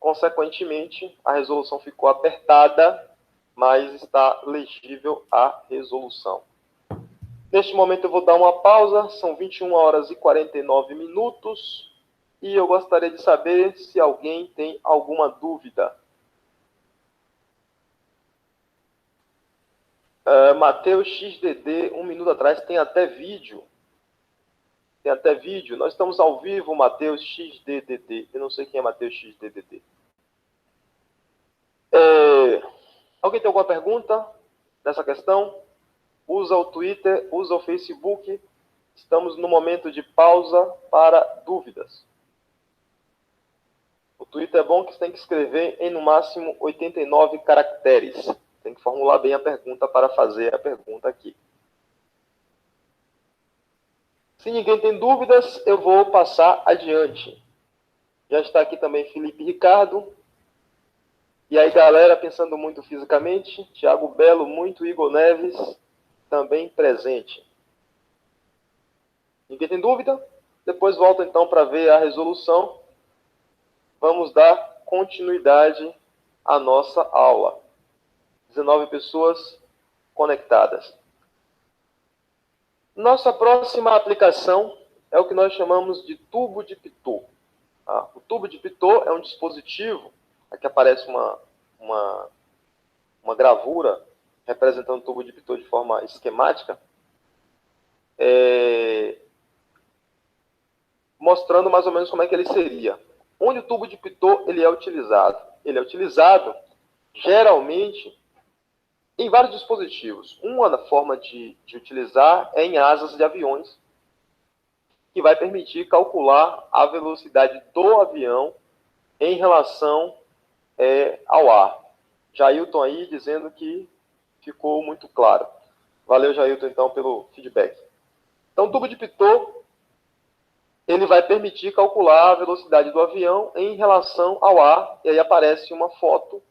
Consequentemente, a resolução ficou apertada, mas está legível a resolução. Neste momento eu vou dar uma pausa, são 21 horas e 49 minutos, e eu gostaria de saber se alguém tem alguma dúvida. Matheus XDD, 1 minuto atrás, tem até vídeo. Nós estamos ao vivo, Matheus XDDD. Eu não sei quem é Matheus XDDD. Alguém tem alguma pergunta nessa questão? Usa o Twitter, usa o Facebook. Estamos no momento de pausa para dúvidas. O Twitter é bom que você tem que escrever em no máximo 89 caracteres. Tem que formular bem a pergunta para fazer a pergunta aqui. Se ninguém tem dúvidas, eu vou passar adiante. Já está aqui também Felipe Ricardo. E aí, galera, pensando muito fisicamente, Thiago Belo, muito, Igor Neves, também presente. Ninguém tem dúvida? Depois volta então para ver a resolução. Vamos dar continuidade à nossa aula. 19 pessoas conectadas. Nossa próxima aplicação é o que nós chamamos de tubo de Pitot. O tubo de Pitot é um dispositivo, aqui aparece uma gravura representando o tubo de Pitot de forma esquemática, mostrando mais ou menos como é que ele seria. Onde o tubo de Pitot ele é utilizado? Ele é utilizado, geralmente, em vários dispositivos. Uma forma de utilizar é em asas de aviões, que vai permitir calcular a velocidade do avião em relação ao ar. Jailton aí dizendo que ficou muito claro. Valeu, Jailton, então, pelo feedback. Então, o tubo de Pitot, ele vai permitir calcular a velocidade do avião em relação ao ar, e aí aparece uma foto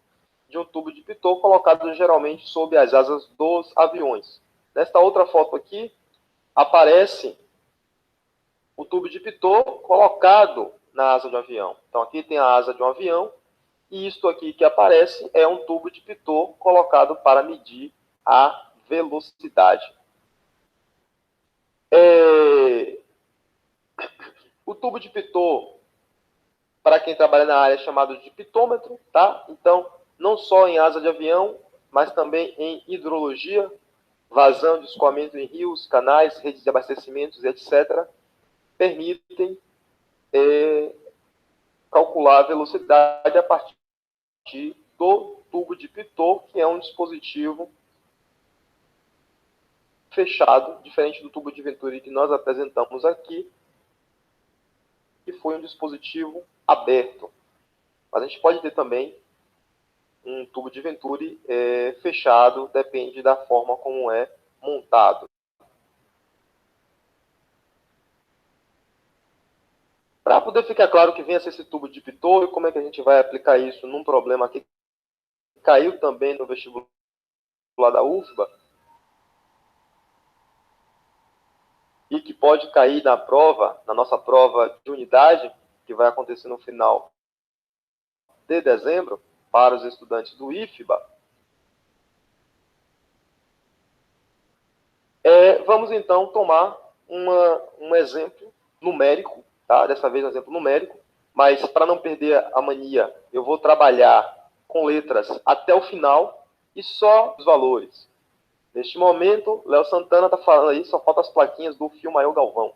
de um tubo de Pitot colocado geralmente sob as asas dos aviões. Nesta outra foto aqui, aparece o tubo de Pitot colocado na asa de um avião. Então, aqui tem a asa de um avião, e isto aqui que aparece é um tubo de Pitot colocado para medir a velocidade. O tubo de Pitot, para quem trabalha na área, é chamado de pitômetro, tá? Então, não só em asa de avião, mas também em hidrologia, vazão de escoamento em rios, canais, redes de abastecimentos, etc., permitem calcular a velocidade a partir do tubo de Pitot, que é um dispositivo fechado, diferente do tubo de Venturi que nós apresentamos aqui, que foi um dispositivo aberto. Mas a gente pode ter também um tubo de Venturi fechado, depende da forma como é montado. Para poder ficar claro que venha esse tubo de Pitot e como é que a gente vai aplicar isso num problema que caiu também no vestibular da UFBA e que pode cair na prova, na nossa prova de unidade, que vai acontecer no final de dezembro, para os estudantes do IFBA, vamos então tomar um exemplo numérico, tá? Dessa vez um exemplo numérico, mas para não perder a mania, eu vou trabalhar com letras até o final e só os valores. Neste momento, Léo Santana está falando aí, só faltam as plaquinhas do Fio Maior Galvão.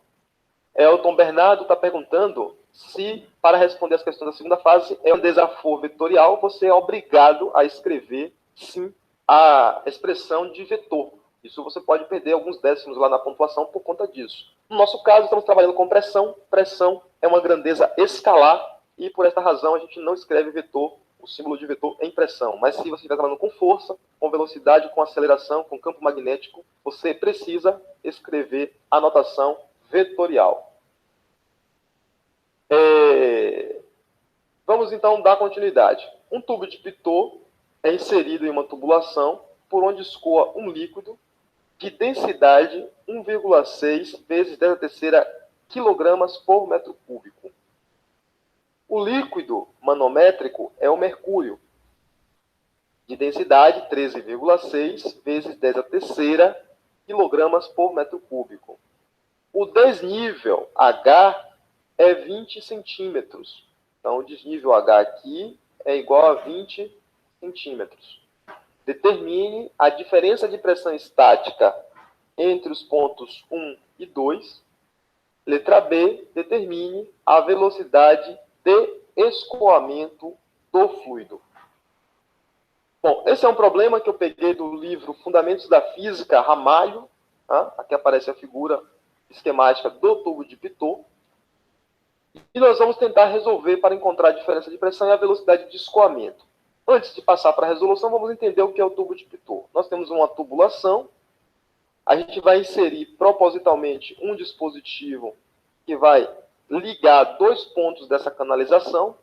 Elton Bernardo está perguntando se, para responder as questões da segunda fase, é um desafio vetorial, você é obrigado a escrever, sim, a expressão de vetor. Isso você pode perder alguns décimos lá na pontuação por conta disso. No nosso caso, estamos trabalhando com pressão. Pressão é uma grandeza escalar e, por esta razão, a gente não escreve vetor, o símbolo de vetor em pressão. Mas se você estiver trabalhando com força, com velocidade, com aceleração, com campo magnético, você precisa escrever a notação vetorial. Vamos então dar continuidade. Um tubo de Pitot é inserido em uma tubulação por onde escoa um líquido de densidade 1,6 vezes 10 a terceira quilogramas por metro cúbico. O líquido manométrico é o mercúrio, de densidade 13,6 vezes 10 a terceira quilogramas por metro cúbico. O desnível H é 20 centímetros. Então, o desnível H aqui é igual a 20 centímetros. Determine a diferença de pressão estática entre os pontos 1 e 2. Letra B, determine a velocidade de escoamento do fluido. Bom, esse é um problema que eu peguei do livro Fundamentos da Física, Ramalho. Tá? Aqui aparece a figura esquemática do tubo de Pitot. E nós vamos tentar resolver para encontrar a diferença de pressão e a velocidade de escoamento. Antes de passar para a resolução, vamos entender o que é o tubo de Pitot. Nós temos uma tubulação. A gente vai inserir propositalmente um dispositivo que vai ligar dois pontos dessa canalização.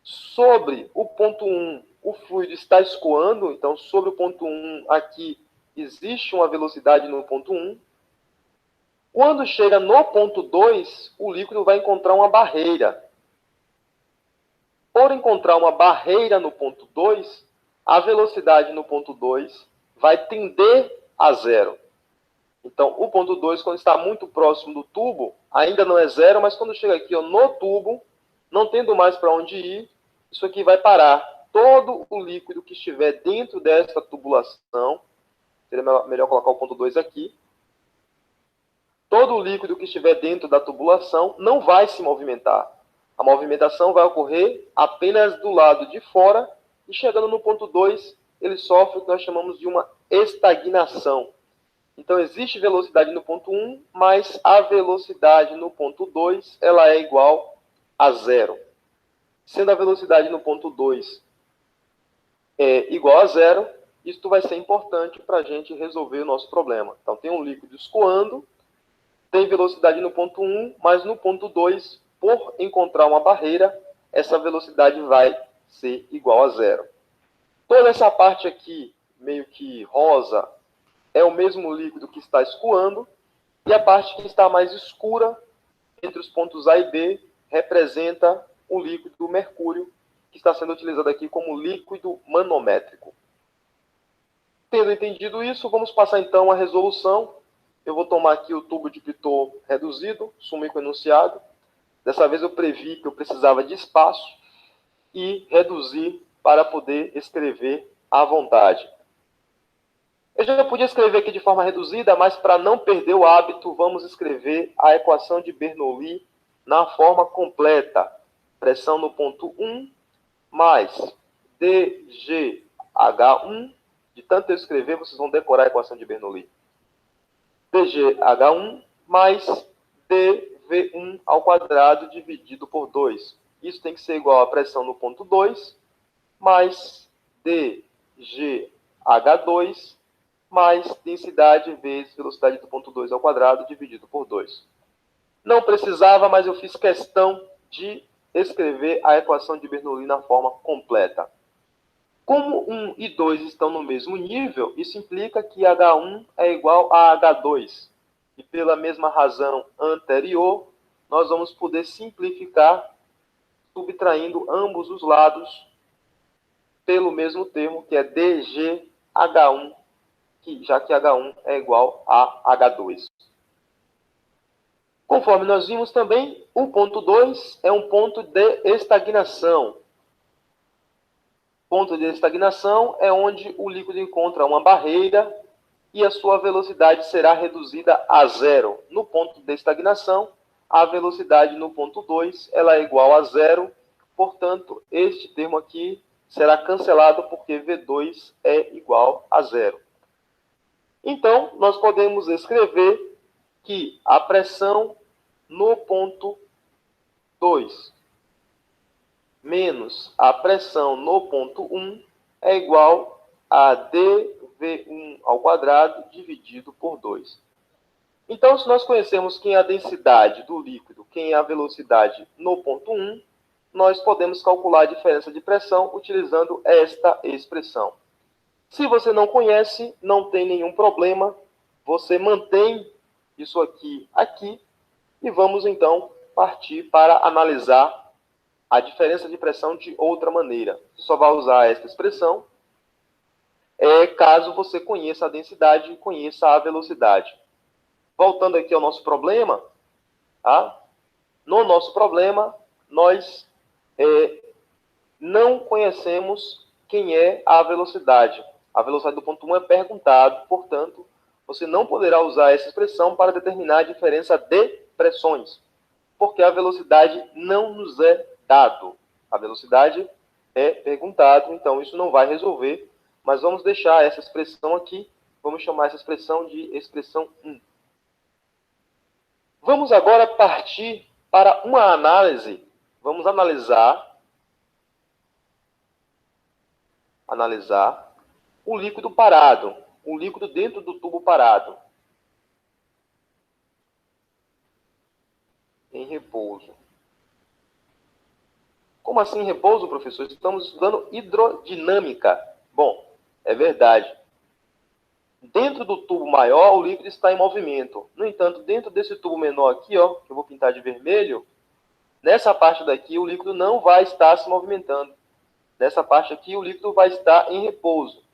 Sobre o ponto 1, o fluido está escoando. Então, sobre o ponto 1, aqui existe uma velocidade no ponto 1. Quando chega no ponto 2, o líquido vai encontrar uma barreira. Por encontrar uma barreira no ponto 2, a velocidade no ponto 2 vai tender a zero. Então, o ponto 2, quando está muito próximo do tubo, ainda não é zero, mas quando chega aqui no tubo, não tendo mais para onde ir, isso aqui vai parar. Todo o líquido que estiver dentro dessa tubulação, seria melhor colocar o ponto 2 aqui, todo o líquido que estiver dentro da tubulação não vai se movimentar. A movimentação vai ocorrer apenas do lado de fora e chegando no ponto 2, ele sofre o que nós chamamos de uma estagnação. Então, existe velocidade no ponto 1, mas a velocidade no ponto 2 ela é igual a zero. Sendo a velocidade no ponto 2 igual a zero, isso vai ser importante para a gente resolver o nosso problema. Então, tem um líquido escoando, tem velocidade no ponto 1, mas no ponto 2, por encontrar uma barreira, essa velocidade vai ser igual a zero. Toda essa parte aqui, meio que rosa, é o mesmo líquido que está escoando, e a parte que está mais escura, entre os pontos A e B, representa o líquido mercúrio, que está sendo utilizado aqui como líquido manométrico. Tendo entendido isso, vamos passar então à resolução. Eu vou tomar aqui o tubo de Pitot reduzido, sumo com enunciado. Dessa vez eu previ que eu precisava de espaço e reduzir para poder escrever à vontade. Eu já podia escrever aqui de forma reduzida, mas para não perder o hábito, vamos escrever a equação de Bernoulli na forma completa. Pressão no ponto 1 mais dgH1. De tanto eu escrever, vocês vão decorar a equação de Bernoulli. dgH1 mais dV1 ao quadrado dividido por 2. Isso tem que ser igual a pressão no ponto 2 mais dgH2 mais densidade vezes velocidade do ponto 2 ao quadrado dividido por 2. Não precisava, mas eu fiz questão de escrever a equação de Bernoulli na forma completa. Como 1 e 2 estão no mesmo nível, isso implica que H1 é igual a H2. E pela mesma razão anterior, nós vamos poder simplificar subtraindo ambos os lados pelo mesmo termo, que é dgH1, já que H1 é igual a H2. Conforme nós vimos também, o ponto 2 é um ponto de estagnação. Ponto de estagnação é onde o líquido encontra uma barreira e a sua velocidade será reduzida a zero. No ponto de estagnação, a velocidade no ponto 2 ela é igual a zero, portanto, este termo aqui será cancelado porque V2 é igual a zero. Então, nós podemos escrever que a pressão no ponto 2 menos a pressão no ponto 1 é igual a dV1 ao quadrado dividido por 2. Então, se nós conhecemos quem é a densidade do líquido, quem é a velocidade no ponto 1, nós podemos calcular a diferença de pressão utilizando esta expressão. Se você não conhece, não tem nenhum problema, você mantém isso aqui, e vamos então partir para analisar a diferença de pressão de outra maneira. Você só vai usar esta expressão caso você conheça a densidade e conheça a velocidade. Voltando aqui ao nosso problema, tá? No nosso problema, nós não conhecemos quem é a velocidade. A velocidade do ponto 1 é perguntado, portanto, você não poderá usar essa expressão para determinar a diferença de pressões, porque a velocidade não nos é dado. A velocidade é perguntado, então isso não vai resolver, mas vamos deixar essa expressão aqui, vamos chamar essa expressão de expressão 1. Vamos agora partir para uma análise. Vamos analisar o líquido parado, o líquido dentro do tubo parado, em repouso. Como assim em repouso, professor? Estamos estudando hidrodinâmica. Bom, é verdade. Dentro do tubo maior, o líquido está em movimento. No entanto, dentro desse tubo menor aqui, ó, que eu vou pintar de vermelho, nessa parte daqui, o líquido não vai estar se movimentando. Nessa parte aqui, o líquido vai estar em repouso.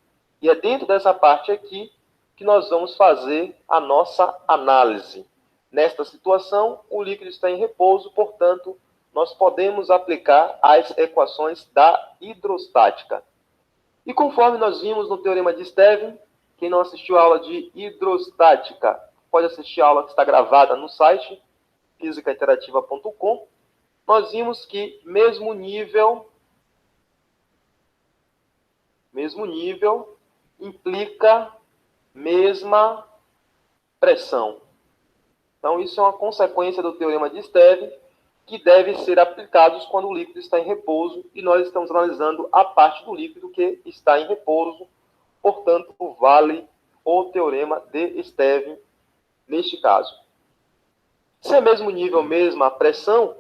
E é dentro dessa parte aqui que nós vamos fazer a nossa análise. Nesta situação, o líquido está em repouso, portanto, nós podemos aplicar as equações da hidrostática. E conforme nós vimos no Teorema de Stevin, quem não assistiu a aula de hidrostática, pode assistir a aula que está gravada no site fisicainterativa.com. Nós vimos que mesmo nível implica mesma pressão. Então, isso é uma consequência do Teorema de Stevin, que deve ser aplicados quando o líquido está em repouso, e nós estamos analisando a parte do líquido que está em repouso, portanto, vale o Teorema de Stevin neste caso. Se é mesmo nível, mesma pressão,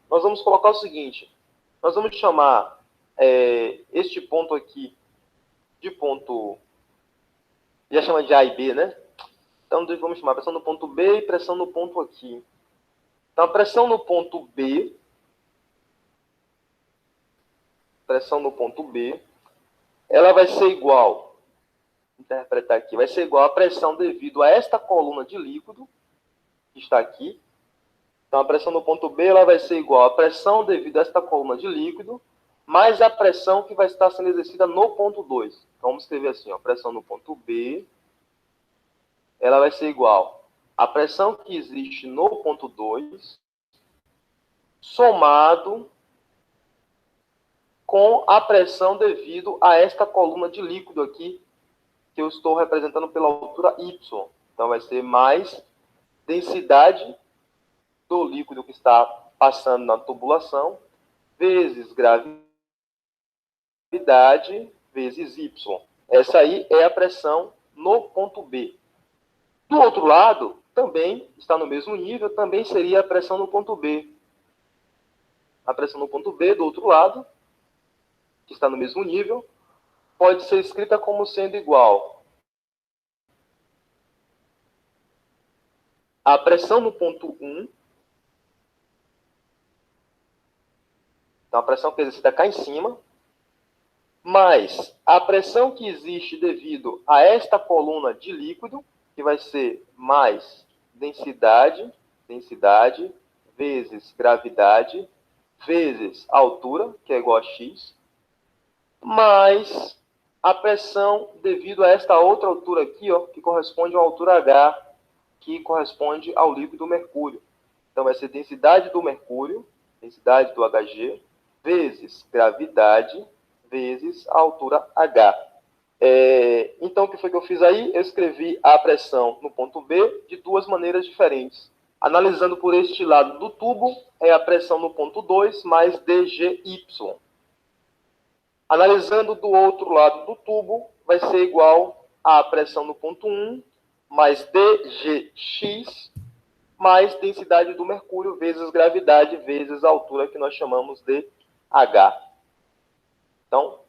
nós vamos colocar o seguinte, nós vamos chamar este ponto aqui de ponto, já chama de A e B, né? Então, vamos chamar pressão no ponto B e pressão no ponto aqui. Então, a pressão no ponto B, ela vai ser igual, vou interpretar aqui, vai ser igual à pressão devido a esta coluna de líquido, que está aqui. Então, a pressão no ponto B, ela vai ser igual à pressão devido a esta coluna de líquido, mais a pressão que vai estar sendo exercida no ponto 2. Então, vamos escrever assim, ó, pressão no ponto B, ela vai ser igual à pressão que existe no ponto 2, somado com a pressão devido a esta coluna de líquido aqui, que eu estou representando pela altura Y. Então, vai ser mais densidade do líquido que está passando na tubulação, vezes gravidade, vezes Y. Essa aí é a pressão no ponto B. Do outro lado, também está no mesmo nível, também seria a pressão no ponto B. A pressão no ponto B, do outro lado, que está no mesmo nível, pode ser escrita como sendo igual a pressão no ponto 1 Então, a pressão que é exercida cá em cima, mais a pressão que existe devido a esta coluna de líquido, que vai ser mais densidade, vezes gravidade, vezes altura, que é igual a x, mais a pressão devido a esta outra altura aqui, ó, que corresponde à altura H, que corresponde ao líquido mercúrio. Então, vai ser densidade do mercúrio, densidade do Hg, vezes gravidade, vezes a altura H. Então, o que foi que eu fiz aí? Eu escrevi a pressão no ponto B de duas maneiras diferentes. Analisando por este lado do tubo, é a pressão no ponto 2 mais dGy. Analisando do outro lado do tubo, vai ser igual à pressão no ponto 1 mais dGx mais densidade do mercúrio vezes gravidade vezes a altura que nós chamamos de H. Então,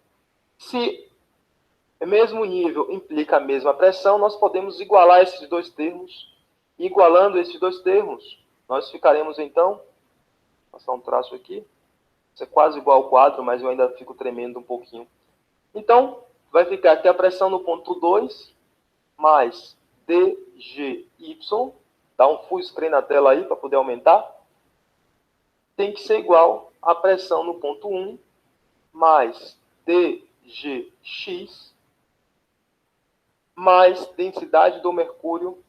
se o mesmo nível implica a mesma pressão, nós podemos igualar esses dois termos. Igualando esses dois termos, nós ficaremos então, vou passar um traço aqui, isso é quase igual ao quadro, mas eu ainda fico tremendo um pouquinho. Então, vai ficar aqui a pressão no ponto 2 mais dGy, dá um full screen na tela aí para poder aumentar, tem que ser igual à pressão no ponto 1 mais dGx mais densidade do mercúrio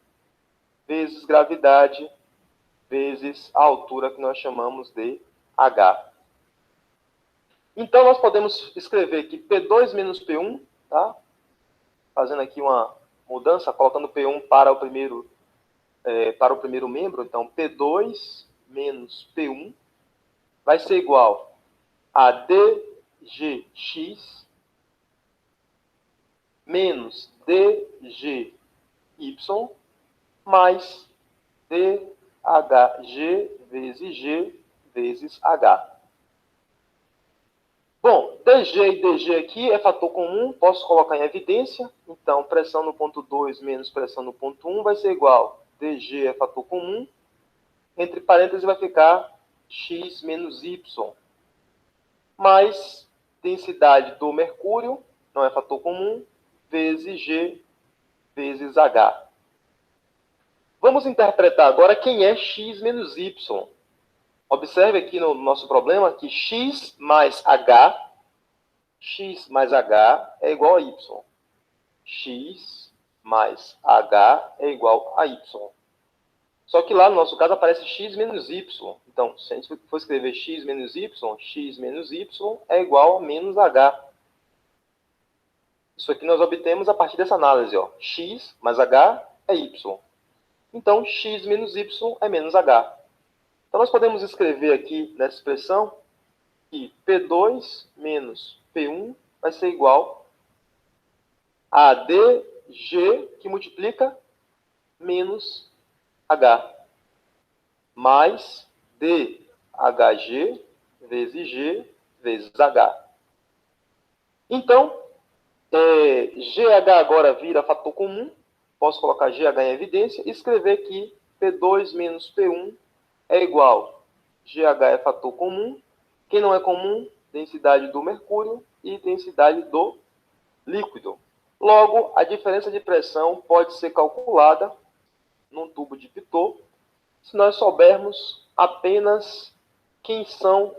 vezes gravidade vezes a altura que nós chamamos de H. Então, nós podemos escrever aqui P2 menos P1, tá? Fazendo aqui uma mudança, colocando P1 para o primeiro membro. Então, P2 menos P1 vai ser igual a dGx menos dGy mais dHg vezes G vezes H. Bom, dG e dG aqui é fator comum, posso colocar em evidência. Então, pressão no ponto 2 menos pressão no ponto 1 vai ser igual. dG é fator comum. Entre parênteses vai ficar x menos y. Mais densidade do mercúrio, não é fator comum, vezes G vezes H. Vamos interpretar agora quem é x menos y. Observe aqui no nosso problema que x mais h é igual a y. X mais h é igual a y. Só que lá no nosso caso aparece x menos y. Então, se a gente for escrever x menos y é igual a menos h. Isso aqui nós obtemos a partir dessa análise. Ó. X mais h é y. Então, x menos y é menos h. Então, nós podemos escrever aqui nessa expressão que P2 menos P1 vai ser igual a dG, que multiplica menos H, mais dHg vezes G vezes H. Então, GH agora vira fator comum, posso colocar GH em evidência e escrever que P2 menos P1 é igual. GH é fator comum. Quem não é comum? Densidade do mercúrio e densidade do líquido. Logo, a diferença de pressão pode ser calculada num tubo de Pitot se nós soubermos apenas quem são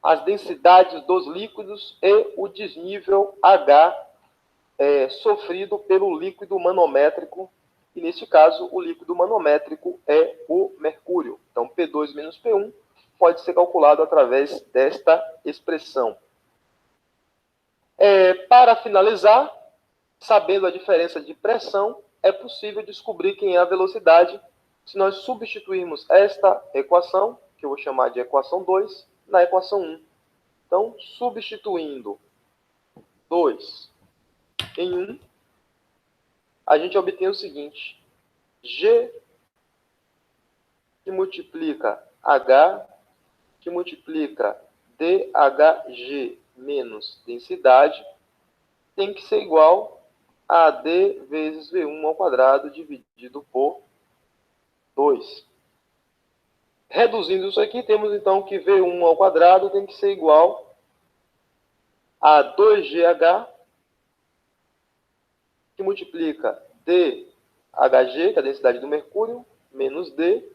as densidades dos líquidos e o desnível H sofrido pelo líquido manométrico. E, neste caso, o líquido manométrico é o mercúrio. Então, P2 menos P1 pode ser calculado através desta expressão. Para finalizar, sabendo a diferença de pressão, é possível descobrir quem é a velocidade se nós substituirmos esta equação, que eu vou chamar de equação 2, na equação 1. Então, substituindo 2 em 1, a gente obtém o seguinte: G que multiplica H que multiplica dHg menos densidade tem que ser igual a D vezes V1 ao quadrado dividido por 2. Reduzindo isso aqui, temos então que V1 ao quadrado tem que ser igual a 2GH, que multiplica DHG, que é a densidade do mercúrio, menos D,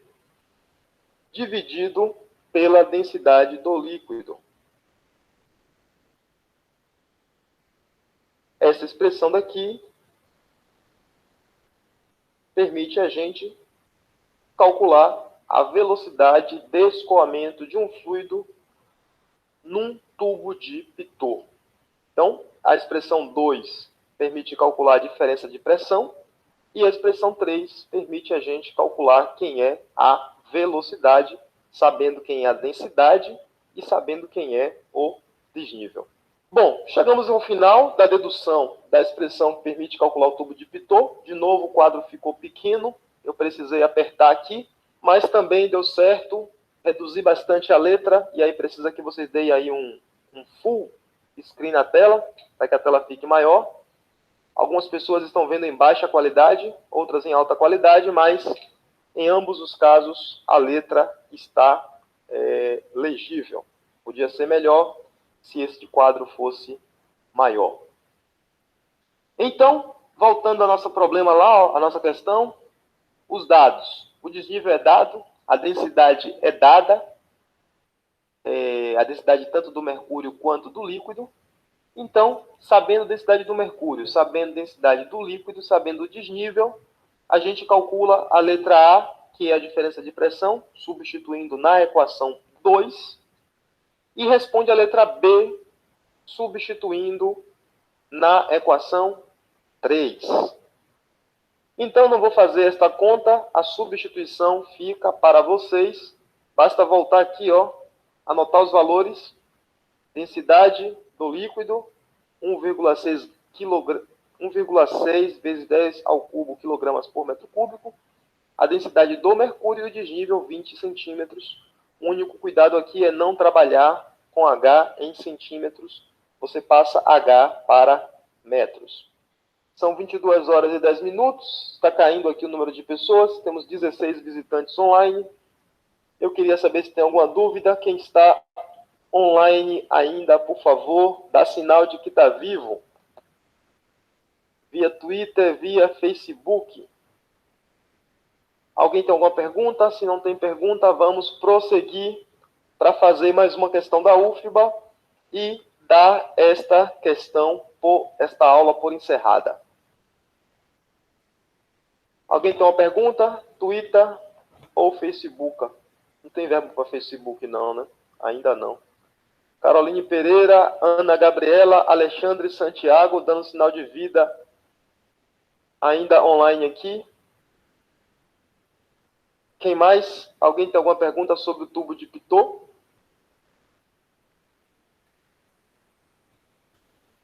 dividido pela densidade do líquido. Essa expressão daqui permite a gente calcular a velocidade de escoamento de um fluido num tubo de Pitot. Então, a expressão 2 permite calcular a diferença de pressão e a expressão 3 permite a gente calcular quem é a velocidade, sabendo quem é a densidade e sabendo quem é o desnível. Bom, chegamos ao final da dedução da expressão que permite calcular o tubo de Pitot. De novo, o quadro ficou pequeno, eu precisei apertar aqui, mas também deu certo, reduzi bastante a letra, e aí precisa que vocês deem aí um full screen na tela, para que a tela fique maior. Algumas pessoas estão vendo em baixa qualidade, outras em alta qualidade, mas em ambos os casos a letra está legível. Podia ser melhor se este quadro fosse maior. Então, voltando ao nosso problema lá, ó, a nossa questão, os dados. O desnível é dado, a densidade é dada, a densidade tanto do mercúrio quanto do líquido. Então, sabendo a densidade do mercúrio, sabendo a densidade do líquido, sabendo o desnível, a gente calcula a letra A, que é a diferença de pressão, substituindo na equação 2, e responde a letra B, substituindo na equação 3. Então, não vou fazer esta conta, a substituição fica para vocês. Basta voltar aqui, ó, anotar os valores. Densidade do líquido, 1,6 vezes 10 ao cubo quilogramas por metro cúbico. A densidade do mercúrio e o desnível, 20 centímetros. O único cuidado aqui é não trabalhar com H em centímetros. Você passa H para metros. São 22 horas e 10 minutos. Está caindo aqui o número de pessoas. Temos 16 visitantes online. Eu queria saber se tem alguma dúvida. Quem está online ainda, por favor, dá sinal de que está vivo. Via Twitter, via Facebook. Alguém tem alguma pergunta? Se não tem pergunta, vamos prosseguir para fazer mais uma questão da UFBA e dar esta aula por encerrada. Alguém tem uma pergunta? Twitter ou Facebook? Não tem verbo para Facebook não, né? Ainda não. Caroline Pereira, Ana Gabriela, Alexandre Santiago, dando sinal de vida ainda online aqui. Quem mais? Alguém tem alguma pergunta sobre o tubo de Pitot?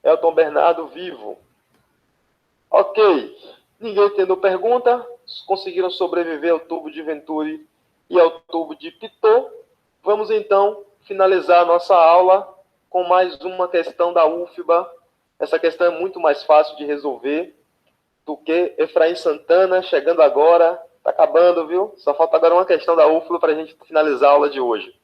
Elton Bernardo, vivo. Ok. Ninguém tendo pergunta. Conseguiram sobreviver ao tubo de Venturi e ao tubo de Pitot. Vamos então finalizar a nossa aula com mais uma questão da UFBA. Essa questão é muito mais fácil de resolver do que Efraim Santana, chegando agora. Está acabando, viu? Só falta agora uma questão da UFBA para a gente finalizar a aula de hoje.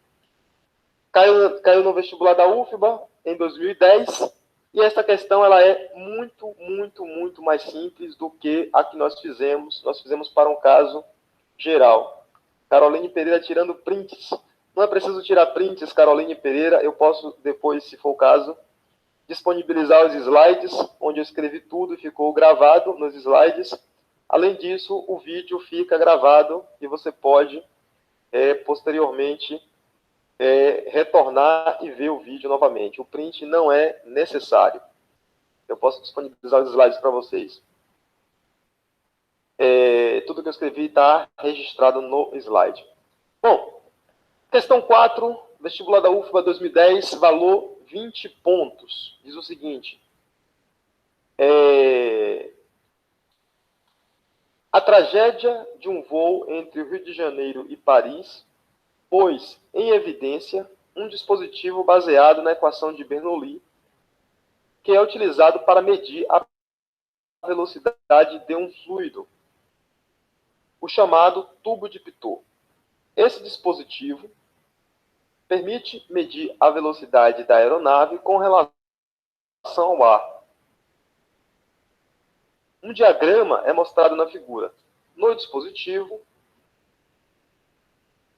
Caiu no vestibular da UFBA em 2010. E essa questão ela é muito, muito, muito mais simples do que a que nós fizemos. Nós fizemos para um caso geral. Caroline Pereira tirando prints. Não é preciso tirar prints, Caroline Pereira. Eu posso depois, se for o caso, disponibilizar os slides, onde eu escrevi tudo e ficou gravado nos slides. Além disso, o vídeo fica gravado e você pode, posteriormente, retornar e ver o vídeo novamente. O print não é necessário. Eu posso disponibilizar os slides para vocês. Tudo que eu escrevi está registrado no slide. Bom, questão 4, vestibular da UFBA 2010, valor 20 pontos. Diz o seguinte. A tragédia de um voo entre o Rio de Janeiro e Paris pôs em evidência um dispositivo baseado na equação de Bernoulli, que é utilizado para medir a velocidade de um fluido, o chamado tubo de Pitot. Esse dispositivo permite medir a velocidade da aeronave com relação ao ar. Um diagrama é mostrado na figura. No dispositivo,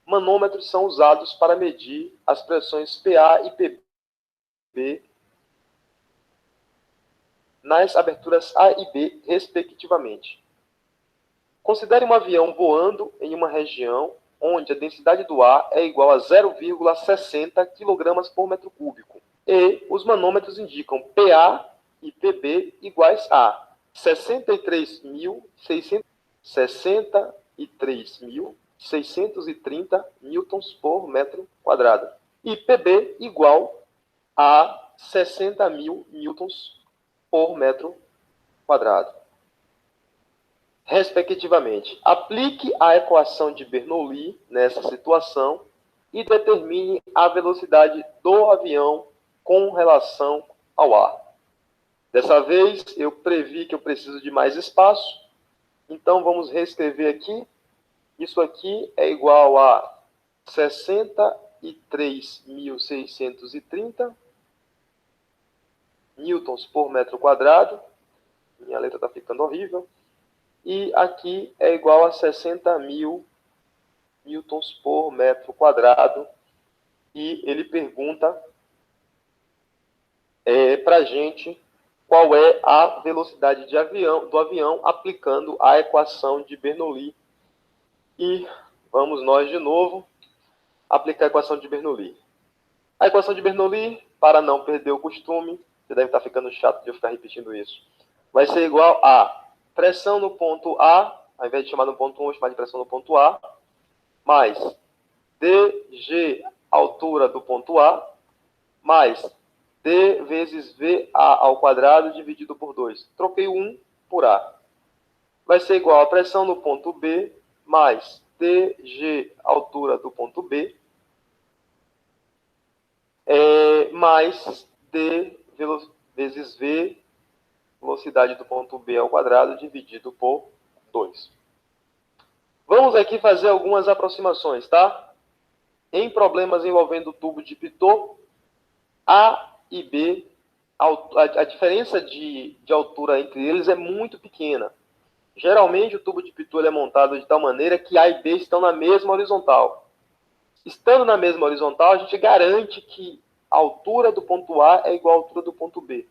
manômetros são usados para medir as pressões PA e PB nas aberturas A e B, respectivamente. Considere um avião voando em uma região onde a densidade do ar é igual a 0,60 kg por metro cúbico. E os manômetros indicam PA e PB iguais a 63.630 newtons por metro quadrado. E PB igual a 60.000 newtons por metro quadrado, respectivamente. Aplique a equação de Bernoulli nessa situação e determine a velocidade do avião com relação ao ar. Dessa vez, eu previ que eu preciso de mais espaço, então vamos reescrever aqui. Isso aqui é igual a 63.630 newtons por metro quadrado. Minha letra está ficando horrível. E aqui é igual a 60.000 newtons por metro quadrado. E ele pergunta para a gente qual é a velocidade do avião aplicando a equação de Bernoulli. E vamos nós de novo aplicar a equação de Bernoulli. A equação de Bernoulli, para não perder o costume, você deve estar ficando chato de eu ficar repetindo isso, vai ser igual a pressão no ponto A, ao invés de chamar no ponto 1, eu vou chamar de pressão no ponto A, mais dg, altura do ponto A, mais d vezes VA ao quadrado dividido por 2. Troquei o 1 por A. Vai ser igual a pressão no ponto B, mais dg, altura do ponto B, mais d vezes V, velocidade do ponto B ao quadrado, dividido por 2. Vamos aqui fazer algumas aproximações, tá? Em problemas envolvendo o tubo de Pitot, A e B, a diferença de altura entre eles é muito pequena. Geralmente, o tubo de Pitot é montado de tal maneira que A e B estão na mesma horizontal. Estando na mesma horizontal, a gente garante que a altura do ponto A é igual à altura do ponto B.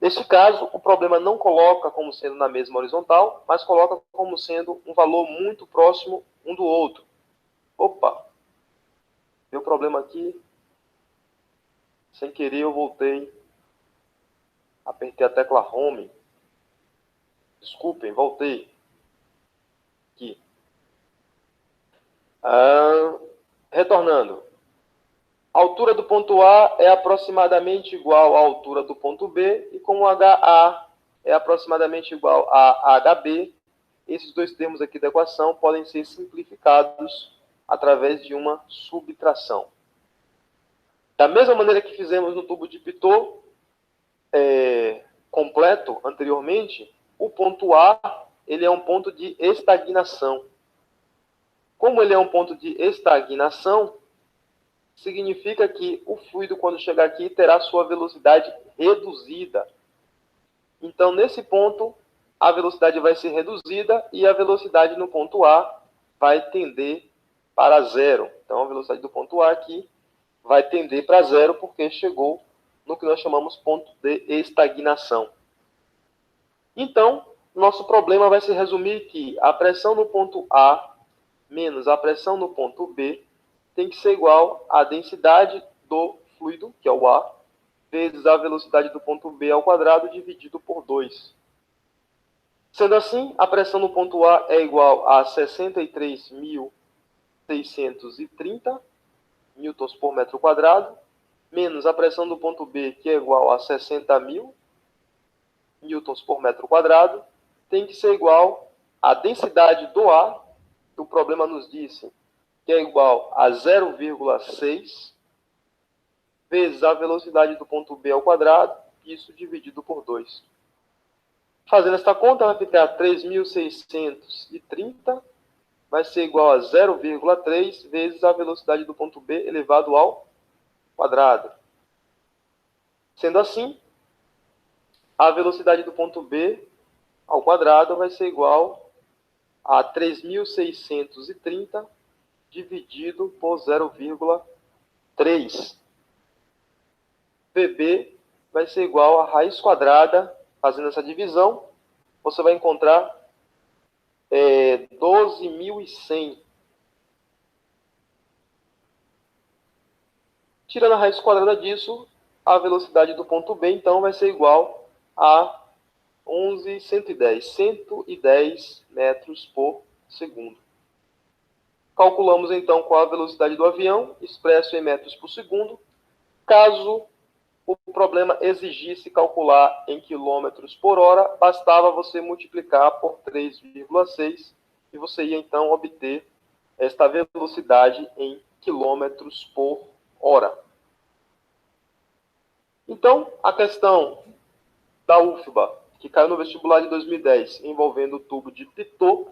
Neste caso, o problema não coloca como sendo na mesma horizontal, mas coloca como sendo um valor muito próximo um do outro. Opa! Deu problema aqui. Sem querer, eu voltei. Apertei a tecla Home. Desculpem, voltei. Aqui. Retornando. A altura do ponto A é aproximadamente igual à altura do ponto B, e como HA é aproximadamente igual a HB, esses dois termos aqui da equação podem ser simplificados através de uma subtração. Da mesma maneira que fizemos no tubo de Pitot completo anteriormente, o ponto A ele é um ponto de estagnação. Como ele é um ponto de estagnação, significa que o fluido, quando chegar aqui, terá sua velocidade reduzida. Então, nesse ponto, a velocidade vai ser reduzida e a velocidade no ponto A vai tender para zero. Então, a velocidade do ponto A aqui vai tender para zero porque chegou no que nós chamamos ponto de estagnação. Então, nosso problema vai se resumir que a pressão no ponto A menos a pressão no ponto B tem que ser igual à densidade do fluido, que é o A, vezes a velocidade do ponto B ao quadrado, dividido por 2. Sendo assim, a pressão no ponto A é igual a 63.630 newtons por metro quadrado, menos a pressão do ponto B, que é igual a 60.000 newtons por metro quadrado, tem que ser igual à densidade do A, que o problema nos disse que é igual a 0,6 vezes a velocidade do ponto B ao quadrado, isso dividido por 2. Fazendo esta conta, vai ficar 3.630 vai ser igual a 0,3 vezes a velocidade do ponto B elevado ao quadrado. Sendo assim, a velocidade do ponto B ao quadrado vai ser igual a 3.630 dividido por 0,3. VB vai ser igual a raiz quadrada, fazendo essa divisão, você vai encontrar 12.100. Tirando a raiz quadrada disso, a velocidade do ponto B, então, vai ser igual a 110 metros por segundo. Calculamos, então, qual a velocidade do avião, expresso em metros por segundo. Caso o problema exigisse calcular em quilômetros por hora, bastava você multiplicar por 3,6 e você ia, então, obter esta velocidade em quilômetros por hora. Então, a questão da UFBA, que caiu no vestibular de 2010, envolvendo o tubo de Pitot,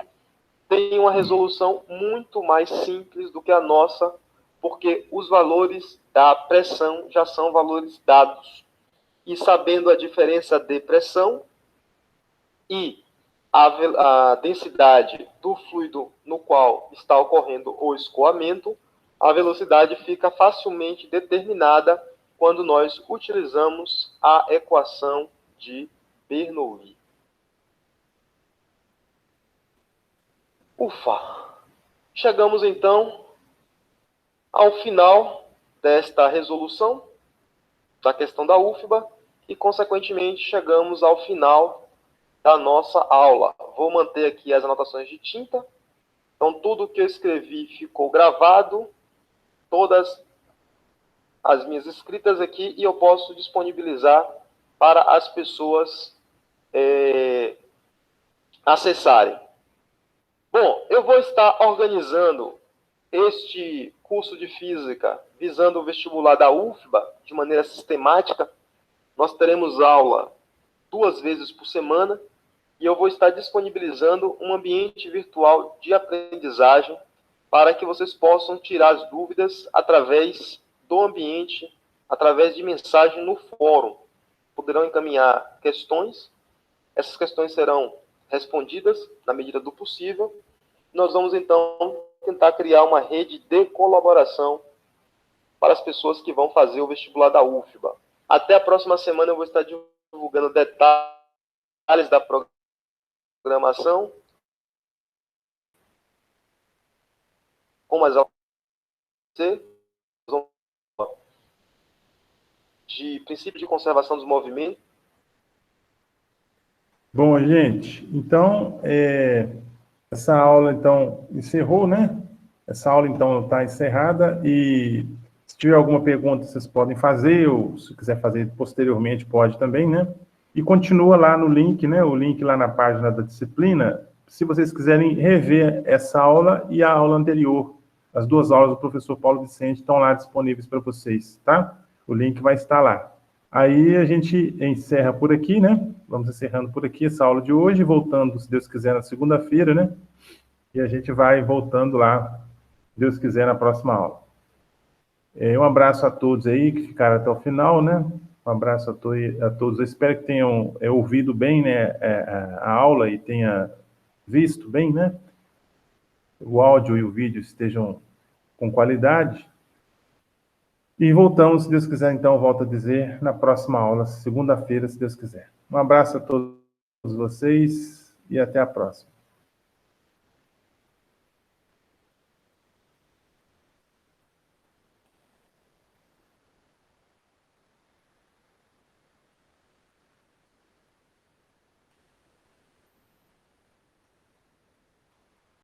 tem uma resolução muito mais simples do que a nossa, porque os valores da pressão já são valores dados. E sabendo a diferença de pressão e a densidade do fluido no qual está ocorrendo o escoamento, a velocidade fica facilmente determinada quando nós utilizamos a equação de Bernoulli. Ufa! Chegamos então ao final desta resolução da questão da UFBA e, consequentemente, chegamos ao final da nossa aula. Vou manter aqui as anotações de tinta. Então, tudo que eu escrevi ficou gravado, todas as minhas escritas aqui, e eu posso disponibilizar para as pessoas acessarem. Bom, eu vou estar organizando este curso de Física visando o vestibular da UFBA de maneira sistemática. Nós teremos aula 2 vezes por semana e eu vou estar disponibilizando um ambiente virtual de aprendizagem para que vocês possam tirar as dúvidas através do ambiente, através de mensagem no fórum. Poderão encaminhar questões, essas questões serão respondidas na medida do possível. Nós vamos, então, tentar criar uma rede de colaboração para as pessoas que vão fazer o vestibular da UFBA. Até a próxima semana eu vou estar divulgando detalhes da programação, como as aulas de princípio de conservação dos movimentos. Bom, gente, então, essa aula, então, encerrou, né? Essa aula, então, está encerrada e se tiver alguma pergunta, vocês podem fazer, ou se quiser fazer posteriormente, pode também, né? E continua lá no link, né? O link lá na página da disciplina, se vocês quiserem rever essa aula e a aula anterior. As 2 aulas do professor Paulo Vicente estão lá disponíveis para vocês, tá? O link vai estar lá. Aí a gente encerra por aqui, né? Vamos encerrando por aqui essa aula de hoje, voltando, se Deus quiser, na segunda-feira, né? E a gente vai voltando lá, se Deus quiser, na próxima aula. Um abraço a todos aí que ficaram até o final, né? Um abraço a todos. Eu espero que tenham ouvido bem, né, a aula e tenha visto bem, né? O áudio e o vídeo estejam com qualidade. E voltamos, se Deus quiser, então, volto a dizer, na próxima aula, segunda-feira, se Deus quiser. Um abraço a todos vocês e até a próxima.